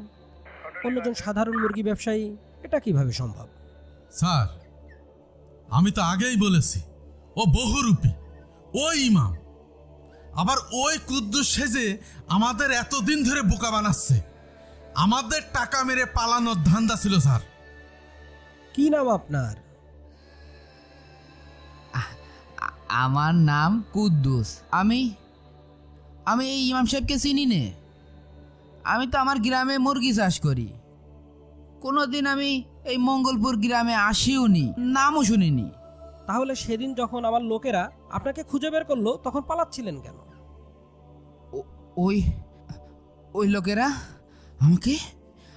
অন্যজন সাধারণ মুরগি ব্যবসায়ী, এটা কিভাবে সম্ভব?
স্যার, আমি তো আগেই বলেছি ও বহুরূপী, ওই ইমাম। আবার ওই কুদ্দুস সেজে আমাদের এতদিন ধরে বোকা বানাচ্ছে। আমাদের টাকা মেরে পালানোর ধান্দা ছিল স্যার।
কি নাম আপনার?
আমার নাম কুদ্দুস। আমি এই ইমাম সাহেবকে চিনি নে। আমি তো আমার গ্রামে মুরগি চাষ করি। কোনোদিন আমি এই মঙ্গলপুর গ্রামে আসিও নি, নামও শুনিনি।
তাহলে সেদিন যখন আমার লোকেরা আপনাকে খুঁজে বের করলো তখন পালাচ্ছিলেন কেন?
ওই লোকেরা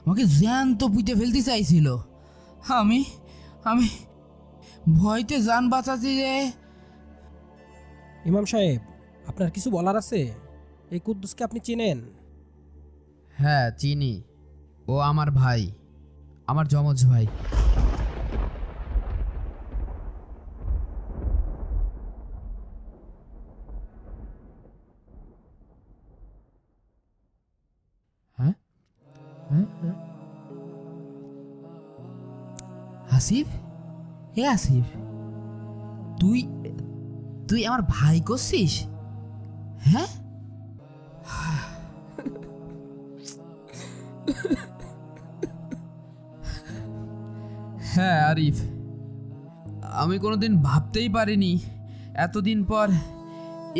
আমাকে জ্যান্ত পুঁতে ফেলতে চাইছিল। আমি ভয়তে জান বাঁচাচ্ছি রে।
ইমাম সাহেব, আপনার কিছু বলার আছে? এই কুদ্দুসকে আপনি চেনেন?
হ্যাঁ চিনি, ও আমার ভাই, আমার যমজ ভাই। হ্যাঁ, আসিফ, হে আসিফ, তুই আমার ভাই করছিস? হ্যাঁ, হ্যাঁ আরিফ, আমি কোনোদিন ভাবতেই পারিনি এতদিন পর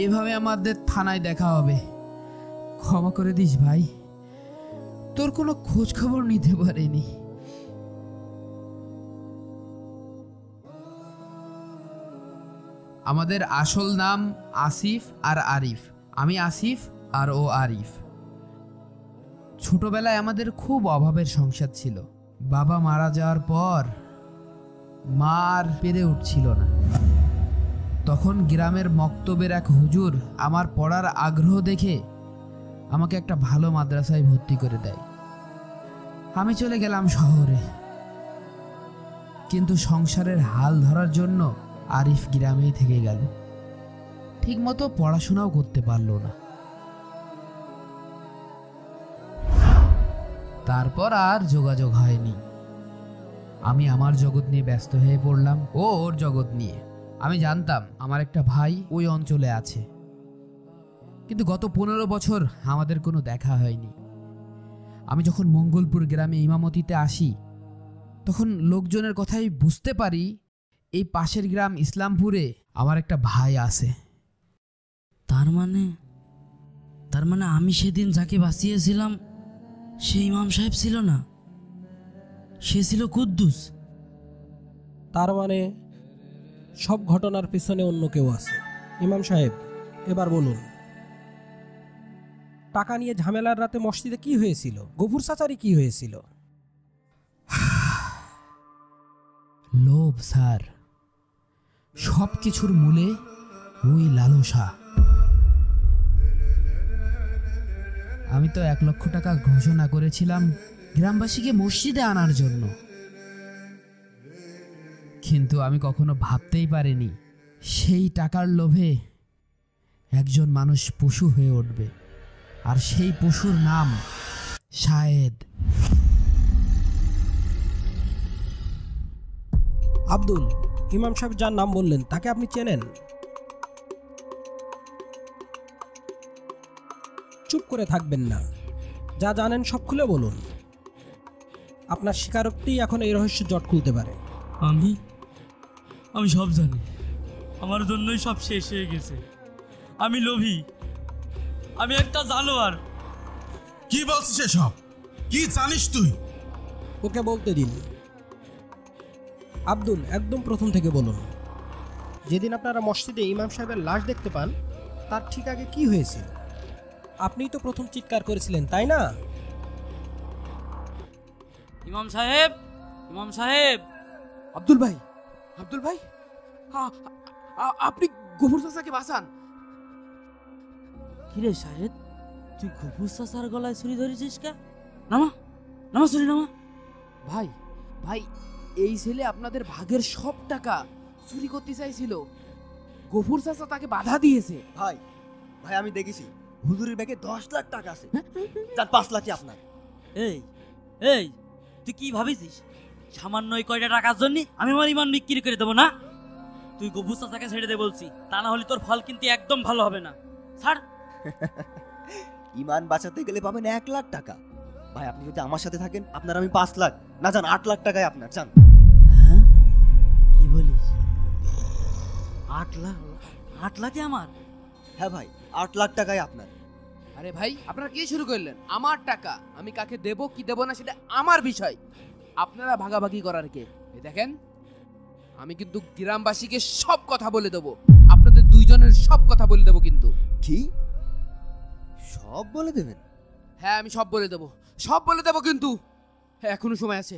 এভাবে আমাদের থানায় দেখা হবে। ক্ষমা করে দিস ভাই, তোর কোনো খোঁজ খবর নিতে পারিনি। আমাদের আসল নাম আসিফ আর আরিফ। আমি আসিফ আর ও আরিফ। ছোটবেলায় আমাদের খুব অভাবের সংসার ছিল। বাবা মারা যাওয়ার পর মার পেরে উঠছিল না। তখন গ্রামের মক্তবের এক হুজুর আমার পড়ার আগ্রহ দেখে আমাকে একটা ভালো মাদ্রাসায় ভর্তি করে দেয়। আমি চলে গেলাম শহরে, কিন্তু সংসারের হাল ধরার জন্য আরিফ গ্রামেই থেকে গেল। ঠিকমতো পড়াশোনাও করতে পারল না। তারপর আর যোগাযোগ হয়নি। আমি আমার জগৎ নিয়ে ব্যস্ত হয়ে পড়লাম, ও ওর জগৎ নিয়ে। আমি জানতাম আমার একটা ভাই ওই অঞ্চলে আছে, কিন্তু গত 15 বছর আমাদের কোনো দেখা হয়নি। আমি যখন মঙ্গলপুর গ্রামে ইমামতিতে আসি, তখন লোকজনের কথাই বুঝতে পারি এই পাশের গ্রাম ইসলামপুরে আমার একটা ভাই আছে।
তার মানে আমি সেদিন যাকে বাঁচিয়েছিলাম সে ইমাম সাহেব ছিল না, সে ছিল কুদ্দুস।
তার মানে সব ঘটনার পিছনে অন্য কেউ আছে। ইমাম সাহেব, এবার বলুন, টাকা নিয়ে ঝামেলার রাতে মসজিদে কি হয়েছিল? গফুর চাচারি কি হয়েছিল?
লোভ স্যার, সব কিছুর মূলে ওই লালসা। আমি তো 1 লক্ষ টাকা ঘোষণা করেছিলাম গ্রামবাসীকে মসজিদে আনার জন্য, কিন্তু আমি কখনো ভাবতেই পারিনি সেই টাকার লোভে একজন মানুষ পশু হয়ে উঠবে, আর সেই পশুর নাম শাহেদ।
আব্দুল, ইমাম সাহেব যার নাম বললেন তাকে আপনি চেনেন? চুপ করে থাকবেন না, যা জানেন সব খুলে বলুন। আপনার স্বীকারোক্তি এখন এই রহস্য জট খুলতে পারে।
আমি সব জানি, আমার জন্যই সব শেষ হয়ে গেছে। আমি লোভী, আমি একটা জানোয়ার।
কি বলছিস এসব? কি জানিস তুই?
ওকে বলতে দিন। আব্দুল, একদম প্রথম থেকে বলুন। যেদিন আপনারা মসজিদে ইমাম সাহেবের লাশ দেখতে পান, তার ঠিক আগে কি হয়েছিল? আপনিই তো প্রথম চিৎকার করেছিলেন, তাই না?
ইমাম সাহেব, ইমাম সাহেব।
আব্দুল ভাই, আব্দুল ভাই, আপনি গফুর চাচাকে বাঁচান।
কিরে শাহেদ, তুই গফুর চাচার গলায় ছুরি ধরেছিস কে? নামা নামা ছুরি নামা।
ভাই ভাই, এই ছেলে আপনাদের ভাগের সব টাকা চুরি করতে চাইছিল। গফুর চাচা তাকে বাধা দিয়েছে।
ভাই ভাই আমি দেখেছি হুজুরের ব্যাগে 10 লাখ টাকা আছে, তার 5 লাখই আপনার।
এই এই তুই কি ভাবিছিস সামান্য এই কয়টা টাকার জন্য আমি আমার ইমান বিক্রি করে দেবো না? তুই গফুর চাচাকে ছেড়ে দে বলছি, তা না হলে তোর ফল কিন্তু একদম ভালো হবে না। ছাড়।
ইমান বাঁচাতে গেলে পাবেন 1 লাখ টাকা। ভাই আপনি যদি আমার সাথে থাকেন আপনার আমি 5 লাখ, না জান 8 লাখ টাকায় আপনার। জান।
হ্যাঁ কি বলিস? 8 লাখ? 8 লাখে আমার?
হ্যাঁ ভাই, 8 লাখ টাকায় আপনার।
আরে ভাই, আপনারা কি শুরু করলেন? আমার টাকা আমি কাকে দেব কি দেব না সেটা আমার বিষয়, আপনারা ভাগাভাগি করার কে? এই দেখেন, আমি কিন্তু গ্রামবাসীকে সব কথা বলে দেবো, আপনাদের দুইজনের সব কথা বলে দেবো। কিন্তু
কি সব বলে দেবেন?
হ্যাঁ, আমি সব বলে দেবো, সব বলে দেবো। কিন্তু হ্যাঁ, এখনো সময় আছে।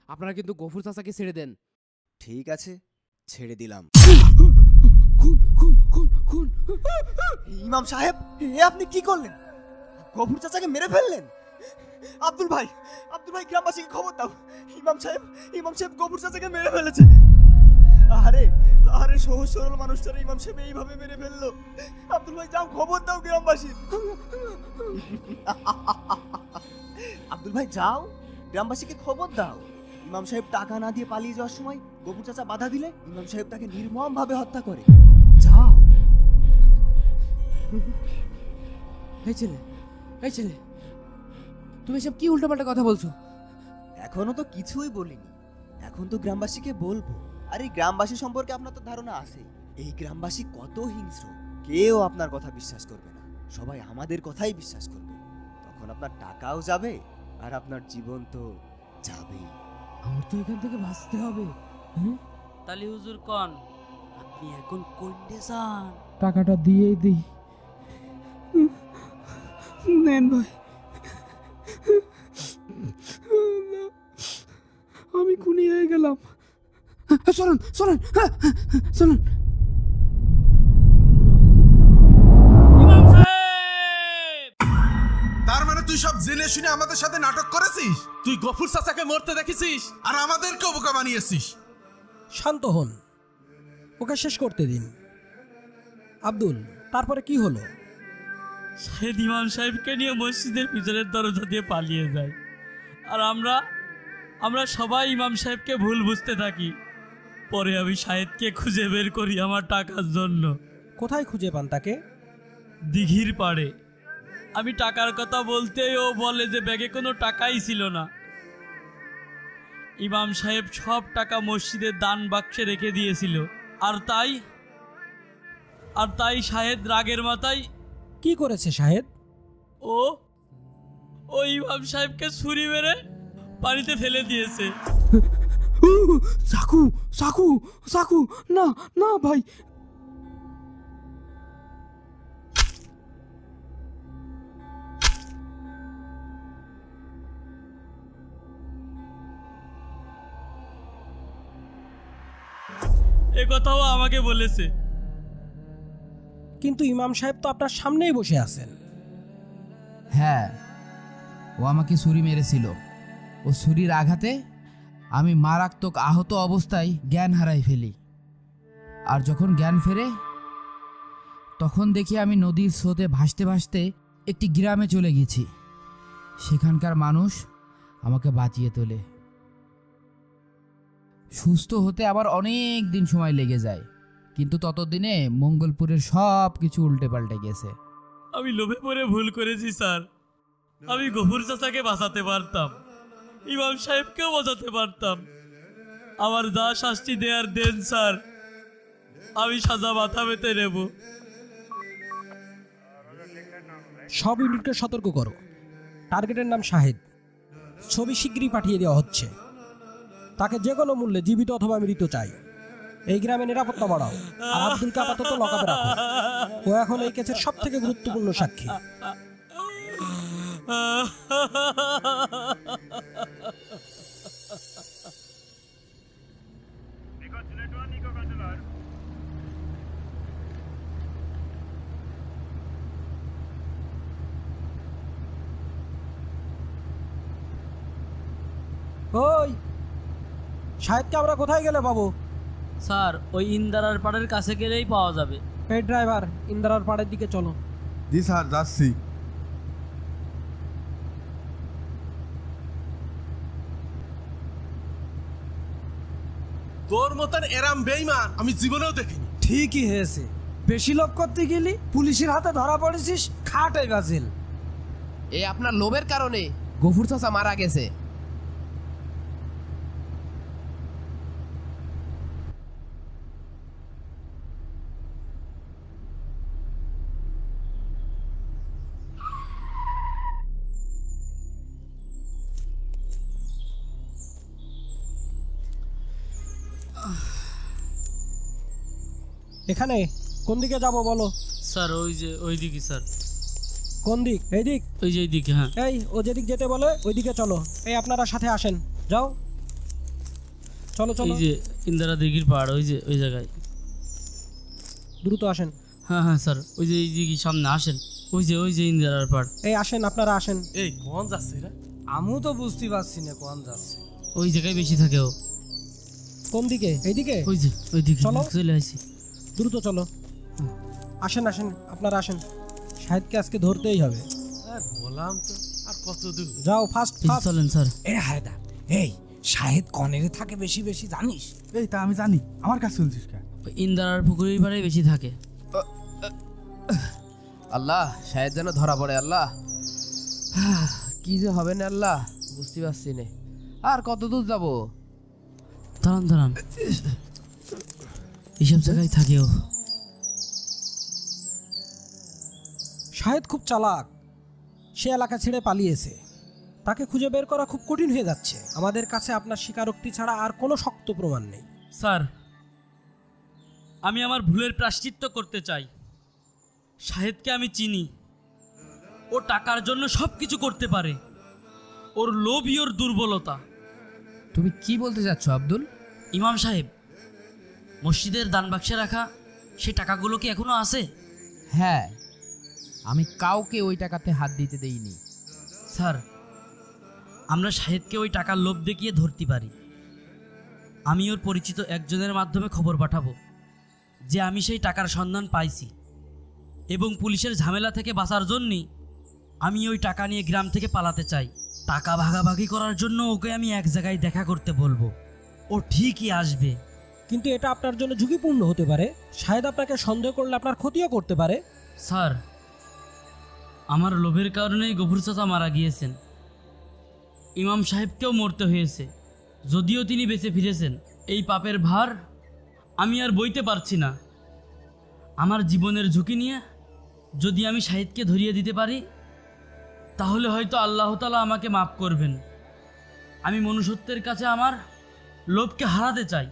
আপনারা কিন্তু গফুর চাচাকে ছেড়ে দেন।
ঠিক আছে, ছেড়ে দিলাম। ইমাম সাহেব, এ আপনি কি করলেন? গফুর চাচাকে মেরে ফেললেন? আব্দুল ভাই, আব্দুল ভাই, গ্রামবাসীকে খবর দাও। ইমাম সাহেব গফুর চাচাকে মেরে ফেলেছে। আরে আরে, সহজ সরল মানুষটারে ইমাম সাহেব এইভাবে মেরে ফেললো। আব্দুল ভাই যাও, খবর দাও গ্রামবাসী। আব্দুল ভাই যাও, গ্রামবাসীকে খবর দাও। ইমাম সাহেব টাকা না দিয়ে পালিয়ে যাওয়ার সময় গফুর চাচা বাধা দিলে ইমাম সাহেব তাকে নির্মমভাবে হত্যা করে। যাও।
এই ছেলে, তুমি এসব কি উল্টোপাল্টা কথা বলছো?
এখনো তো কিছুই বলিনি, এখন তো গ্রামবাসীকে বলবো। আর এই গ্রামবাসী সম্পর্কে আপনার তো ধারণা আছে, এই গ্রামবাসী কত হিংস্র। কেউ আপনার কথা বিশ্বাস করবে না, সবাই আমাদের কথাই বিশ্বাস করবে। তখন আপনার টাকাও যাবে আর আপনার জীবন তো যাবেই।
আমার তো এখান থেকে বাঁচতে হবে।
তালি হুজুর কোন, আপনি এখন কোনটে যান?
টাকাটা দিয়েই দিই। নেন ভাই, আমি খুনি হয়ে গেলাম।
চলুন চলুন চলুন। তার মানে তুই সব জেনে শুনে আমাদের সাথে নাটক করেছিস?
তুই গফুর চাচাকে মরতে দেখেছিস
আর আমাদেরকেও বোকা বানিয়েছিস।
শান্ত হন, ওকে শেষ করতে দিন। আব্দুল, তারপরে কি হলো?
শাহেদ ইমাম সাহেবকে নিয়ে মসজিদের পিছনের দরজা দিয়ে পালিয়ে যায়, আর আমরা সবাই ইমাম সাহেবকে ভুল বুঝতে থাকি। পরে আমি শাহেদকে খুঁজে বের করি আমার টাকার জন্য।
কোথায় খুঁজে পান তাকে?
দিঘির পাড়ে। আমি টাকার কথা বলতেই ও বলে যে ব্যাগে কোনো টাকাই ছিল না। ইমাম সাহেব সব টাকা মসজিদের দান বাক্সে রেখে দিয়েছিল, আর তাই শাহেদ রাগের মাথায়
কি করেছে শাহেদ?
ও ইমাম সাহেবকে ছুরি মেরে পানিতে ফেলে দিয়েছে।
চাকু চাকু চাকু, না না ভাই।
এ কথাও আমাকে বলেছে।
কিন্তু ইমাম সাহেব তো আপনার সামনেই বসে আছেন।
হ্যাঁ, ও আমাকে ছুরি মেরেছিল। ও ছুরির আঘাতে আমি মারাত্মক আহত অবস্থায় জ্ঞান হারাই ফেলি। আর যখন জ্ঞান ফেরে তখন দেখি আমি নদীর স্রোতে ভাসতে ভাসতে একটি গ্রামে চলে গেছি। সেখানকার মানুষ আমাকে বাঁচিয়ে তোলে। সুস্থ হতে আবার অনেক দিন সময় লেগে যায়, কিন্তু ততদিনে মঙ্গলপুরের সব কিছু উল্টে পাল্টে গেছে।
আমি লোভে পড়ে ভুল করেছি স্যার। আমি গফুর চাচাকে বাঁচাতে পারতাম, ইমাম সাহেবকেও বাঁচাতে পারতাম। আমার যা শাস্তি দেয়ার দেন স্যার, আমি সাজা মাথা পেতে নেব।
সব ইউনিটকে সতর্ক করো, টার্গেটের নাম শাহেদ। ছবি শীঘ্রই পাঠিয়ে দেওয়া হচ্ছে। তাকে যে কোনো মূল্যে জীবিত অথবা মৃত চাই। এই গ্রামে নিরাপত্তা বাড়াও, আর আব্দুলকে আপাতত লকআপে রাখো। ও এখন এই কেসের সব থেকে গুরুত্বপূর্ণ সাক্ষী। ওই শাহেদকে আমরা কোথায় গেলে পাবো?
স্যার, ওই ইন্দারার পাড়ের কাছে গেলেই পাওয়া যাবে।
এই ড্রাইভার, ইন্দারার পাড়ের দিকে চলো।
জি স্যার, যাচ্ছি। তোর মতন এরাম বেঈমান আমি জীবনেও দেখিনি।
ঠিকই হয়েছে, বেশি লোভ করতে গেলি পুলিশের হাতে ধরা পড়েছিস, খাটাই বাজিল।
এই আপনার লোভের কারণে গফুর চাচা মারা গেছে।
এখানে কোন দিকে যাব বলো?
স্যার ওই দিকে স্যার।
কোন দিক? এই দিক?
ওই যে এই দিকে। হ্যাঁ,
এই ও যেদিক যেতে বলে ওই দিকে চলো। এই আপনারা সাথে আসেন, যাও চলো চলো।
এই যে ইন্দারা দিঘির পাড়, ওই জায়গায়।
দ্রুত আসেন।
হ্যাঁ হ্যাঁ স্যার, ওই যে এই দিকে সামনে আসেন। ওই যে ইন্দারার পাড়।
এই আসেন, আপনারা আসেন।
এই কোন যাচ্ছে রে?
আমিও তো বুঝতে পারছি না কোন যাচ্ছে।
ওই জায়গায় বেশি থাকে ও।
কোন দিকে? এইদিকে?
ওই দিকে
চলো,
চলে আসি।
দ্রুত চলো। আসেন আসেন, আপনারা আসেন। শাহেদকে আজকে ধরতেই হবে।
বললাম তো, আর কত দূর?
যাও ফাস্ট
চলেন স্যার।
এ হায়দা, এই শাহেদ কনেরে থাকে বেশি বেশি জানিস?
এই তা আমি জানি, আমার কাছে শুনছিস কেন?
ইন্দারার পুকুরের পাড়ে বেশি থাকে।
আল্লাহ, শাহেদ যেন ধরা পড়ে। আল্লাহ, কি যে হবে না আল্লাহ, বুঝতে পারছি না। আর কত দূর যাবো?
দাঁড়ান, এইসব জায়গায় থাকেও।
শাহেদ খুব চালাক, সে এলাকা ছেড়ে পালিয়েছে। তাকে খুঁজে বের করা খুব কঠিন হয়ে যাচ্ছে। আমাদের কাছে আপনার স্বীকারোক্তি ছাড়া আর কোনো শক্ত প্রমাণ নেই।
স্যার, আমি আমার ভুলের প্রায়শ্চিত্ত করতে চাই। শাহেদকে আমি চিনি, ও টাকার জন্য সব কিছু করতে পারে। ওর লোভই ওর দুর্বলতা।
তুমি কি বলতে চাচ্ছ আব্দুল?
ইমাম সাহেব, মসজিদের দান বাক্সে রাখা সেই টাকাগুলো কি এখনো আছে?
হ্যাঁ, আমি কাউকে ওই টাকাতে হাত দিতে দেইনি।
স্যার, আমরা শাহেদকে ওই টাকার লোভ দেখিয়ে ধরতে পারি। আমি ওর পরিচিত একজনের মাধ্যমে খবর পাঠাবো যে আমি সেই টাকার সন্ধান পাইছি, এবং পুলিশের ঝামেলা থেকে বাঁচার জন্যই আমি ওই টাকা নিয়ে গ্রাম থেকে পালাতে চাই। টাকা ভাগাভাগি করার জন্য ওকে আমি এক জায়গায় দেখা করতে বলবো, ও ঠিকই আসবে।
কিন্তু এটা আপনার জন্য ঝুঁকিপূর্ণ হতে পারে। শাহেদ আপনাকে সন্দেহ করলে আপনার ক্ষতিও করতে পারে।
স্যার, আমার লোভের কারণেই গফুর চাচা মারা গিয়েছেন, ইমাম সাহেবকেও মরতে হয়েছে। যদিও তিনি বেঁচে ফিরেছেন, এই পাপের ভার আমি আর বইতে পারছি না। আমার জীবনের ঝুঁকি নিয়ে যদি আমি শাহেদকে ধরিয়ে দিতে পারি, তাহলে হয়তো আল্লাহ তাআলা আমাকে মাফ করবেন। আমি মনুষ্যত্বের কাছে আমার লোভকে হারাতে চাই।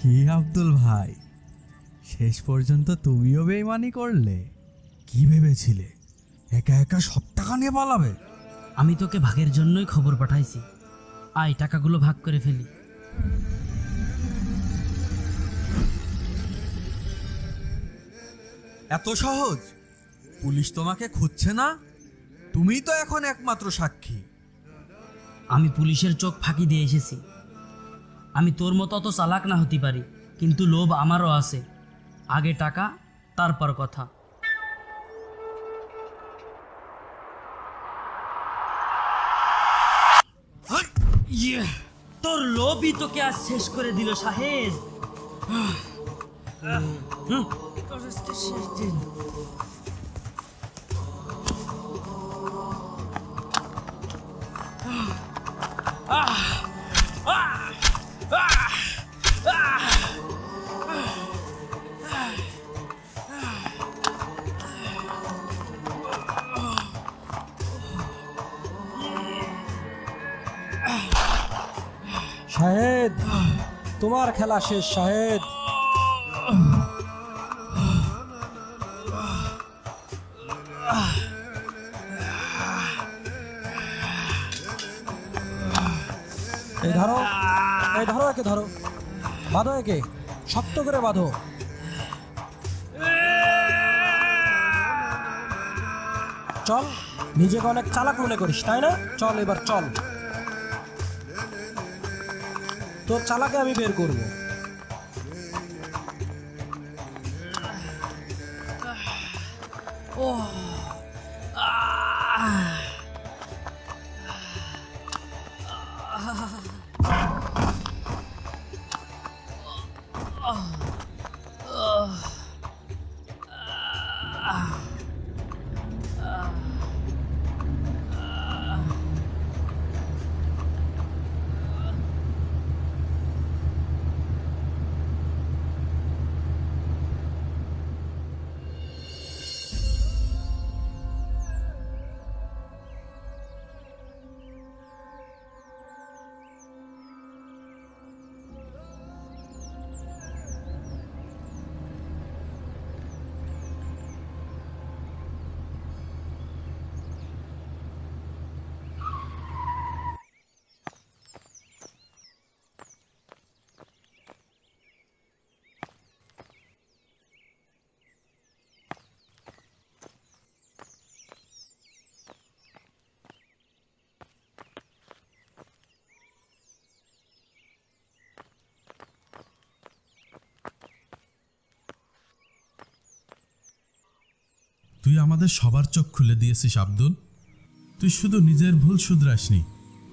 কি আব্দুল ভাই, শেষ পর্যন্ত তুমিও বেইমানি করলে? কি ভেবেছিলে একা একা সব টাকা নিয়ে পালাবে?
আমি তোকে ভাগের জন্যই খবর পাঠাইছি। আয়, টাকাগুলো ভাগ করে ফেলি।
এত সহজ? পুলিশ তোমাকে খুঁজছে না? তুমিই তো এখন একমাত্র সাক্ষী।
আমি পুলিশের চোখ ফাঁকি দিয়ে এসেছি। আমি তোর মতো অত চালাক না হতে পারি, কিন্তু লোভ আমারও আছে। আগে টাকা, তারপর কথা। তোর লোভই তোকে আজ শেষ করে দিল শাহেদ। তোর আজকে শেষ দিন।
শাহেদ, তোমার খেলা শেষ শাহেদ। এই ধরো, এই ধরো, একে ধরো, বাঁধো, একে শক্ত করে বাঁধো। চল, নিজেকে অনেক চালাক মনে করিস তাই না? চল এবার চল, তোর চালাকে আমি বের করব।
তুই আমাদের সবার চোখ খুলে দিয়েছিস আব্দুল। তুই শুধু নিজের ভুল শুধরাসনি,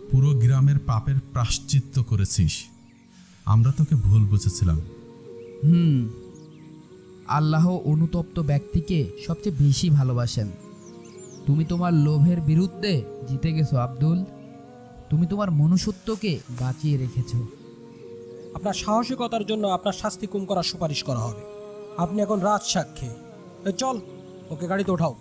পুরো গ্রামের পাপের প্রায়শ্চিত্ত করেছিস। আমরা তোকে ভুল বুঝেছিলাম।
আল্লাহ অনুতপ্ত ব্যক্তিকে সবচেয়ে বেশি ভালোবাসেন। তুমি তোমার লোভের বিরুদ্ধে জিতে গেছো আব্দুল। তুমি তোমার মনুষ্যত্বকে বাঁচিয়ে রেখেছো।
আপনার সাহসিকতার জন্য আপনার শাস্তি কম করার সুপারিশ করা হবে। আপনি এখন রাজ সাক্ষী। চল, ওকে গাড়িতে ওঠাও।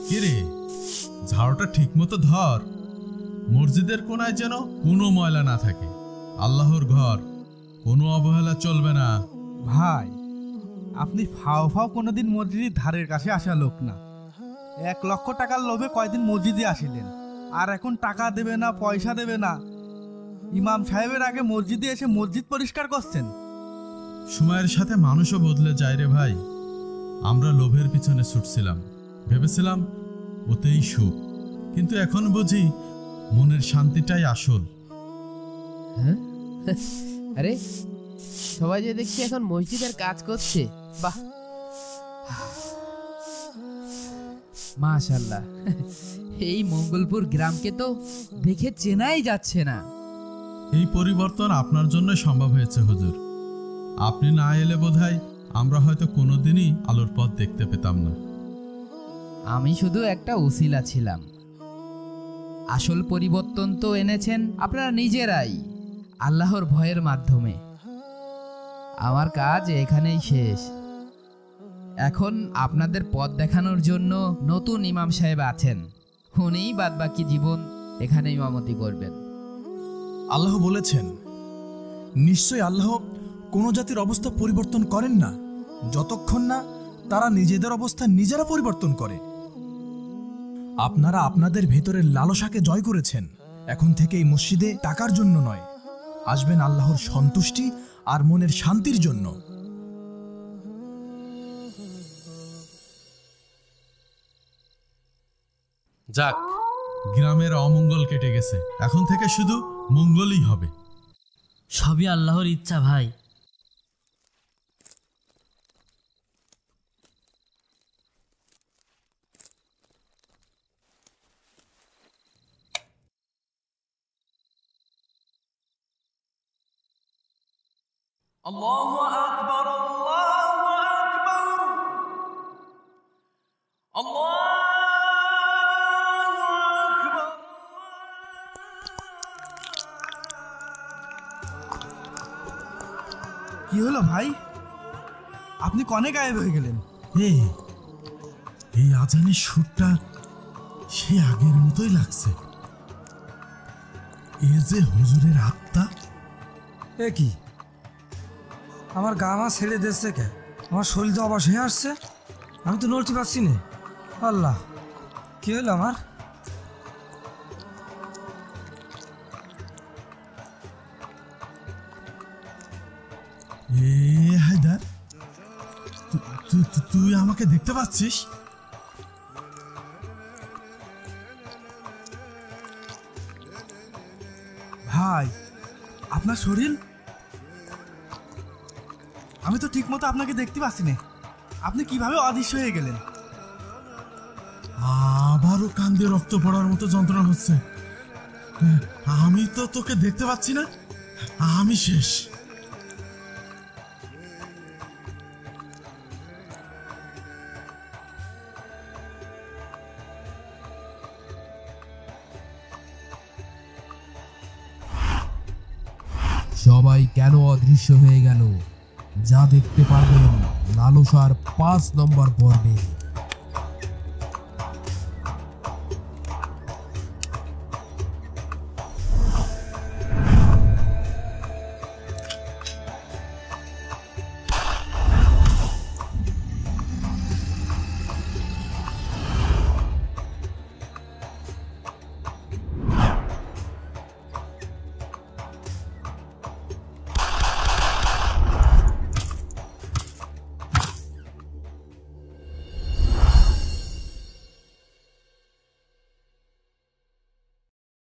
কিরে, ঝাড়ুটা ঠিক মতো ধর। মসজিদের কোনায় যেন কোনো ময়লা না থাকে। আল্লাহর ঘর, কোনো অবহেলা চলবে না।
ভাই, আপনি ফাও ফাও কোনোদিন মসজিদের ধারের কাছে আসা লোক না। 1 লক্ষ টাকার লোভে কয়দিন মসজিদে আসিলেন, আর এখন টাকা দেবে না, পয়সা দেবে না। ইমাম সাহেবের আগে মসজিদে এসে মসজিদ পরিষ্কার করছেন।
সময়ের সাথে মানুষও বদলে যায় রে ভাই। আমরা লোভের পিছনে ছুটছিলাম, ভেবেছিলাম ওতেই সুখ, কিন্তু এখন বুঝি মনের শান্তিটাই আসল।
হ্যাঁ, আরে সবাই যে দেখছি এখন মসজিদের কাজ করছে। বাহ, মাশাআল্লাহ। এই মঙ্গলপুর গ্রামকে তো দেখে চেনাই যাচ্ছে না।
এই পরিবর্তন আপনার জন্য সম্ভব হয়েছে হুজুর। আপনি না এলে বোধহয় আমরা হয়তো কোনোদিনই আলোর পথ দেখতে পেতাম না।
আমি শুধু একটা উসিলা ছিলাম। আসল পরিবর্তন তো এনেছেন আপনারা নিজেরাই, আল্লাহর ভয়ের মাধ্যমে। আমার কাজ এখানেই শেষ। এখন আপনাদের পথ দেখানোর জন্য নতুন ইমাম সাহেব আছেন। উনিই বাদবাকি জীবন এখানে ইমামতি করবেন।
আল্লাহ বলেছেন, নিশ্চয়ই আল্লাহ কোনো জাতির অবস্থা পরিবর্তন করেন না যতক্ষণ না তারা নিজেদের অবস্থা নিজেরা পরিবর্তন করে। আপনারা আপনাদের ভেতরের লালসাকে জয় করেছেন। এখন থেকে এই মসজিদে টাকার জন্য নয়, আসবেন আল্লাহর সন্তুষ্টি আর মনের শান্তির জন্য।
যাক, গ্রামের অমঙ্গল কেটে গেছে। এখন থেকে শুধু মঙ্গলই হবে।
সবই আল্লাহর ইচ্ছা ভাই।
আল্লাহু আকবার, আল্লাহু আকবার, আল্লাহু আকবার।
কি হলো ভাই, আপনি কনে গায়েব হয়ে গেলেন?
এই আজানের সুরটা সে আগের মতোই লাগছে। এ যে হুজুরের আত্মা।
এ কি, আমার গা মা ছেড়ে দিচ্ছে কে? আমার শরীর তো অবাস হয়ে আসছে, আমি তো নড়তে পারছি না। আল্লাহ, কি হলো আমার?
হায়দার, তুই আমাকে দেখতে পাচ্ছিস?
ভাই, আপনার শরীর? আমি তো ঠিক মতো আপনাকে দেখতে পাচ্ছি না। আপনি কিভাবে অদৃশ্য হয়ে গেলেন?
আবারও কান্দে রক্ত পড়ার মতো যন্ত্রণা হচ্ছে। আমি তো তোকে দেখতে পাচ্ছি না। আমি শেষ।
সবাই কেন অদৃশ্য হয়ে গেল যা দেখতে পারবেন লালসার 5 নম্বর পর্বে।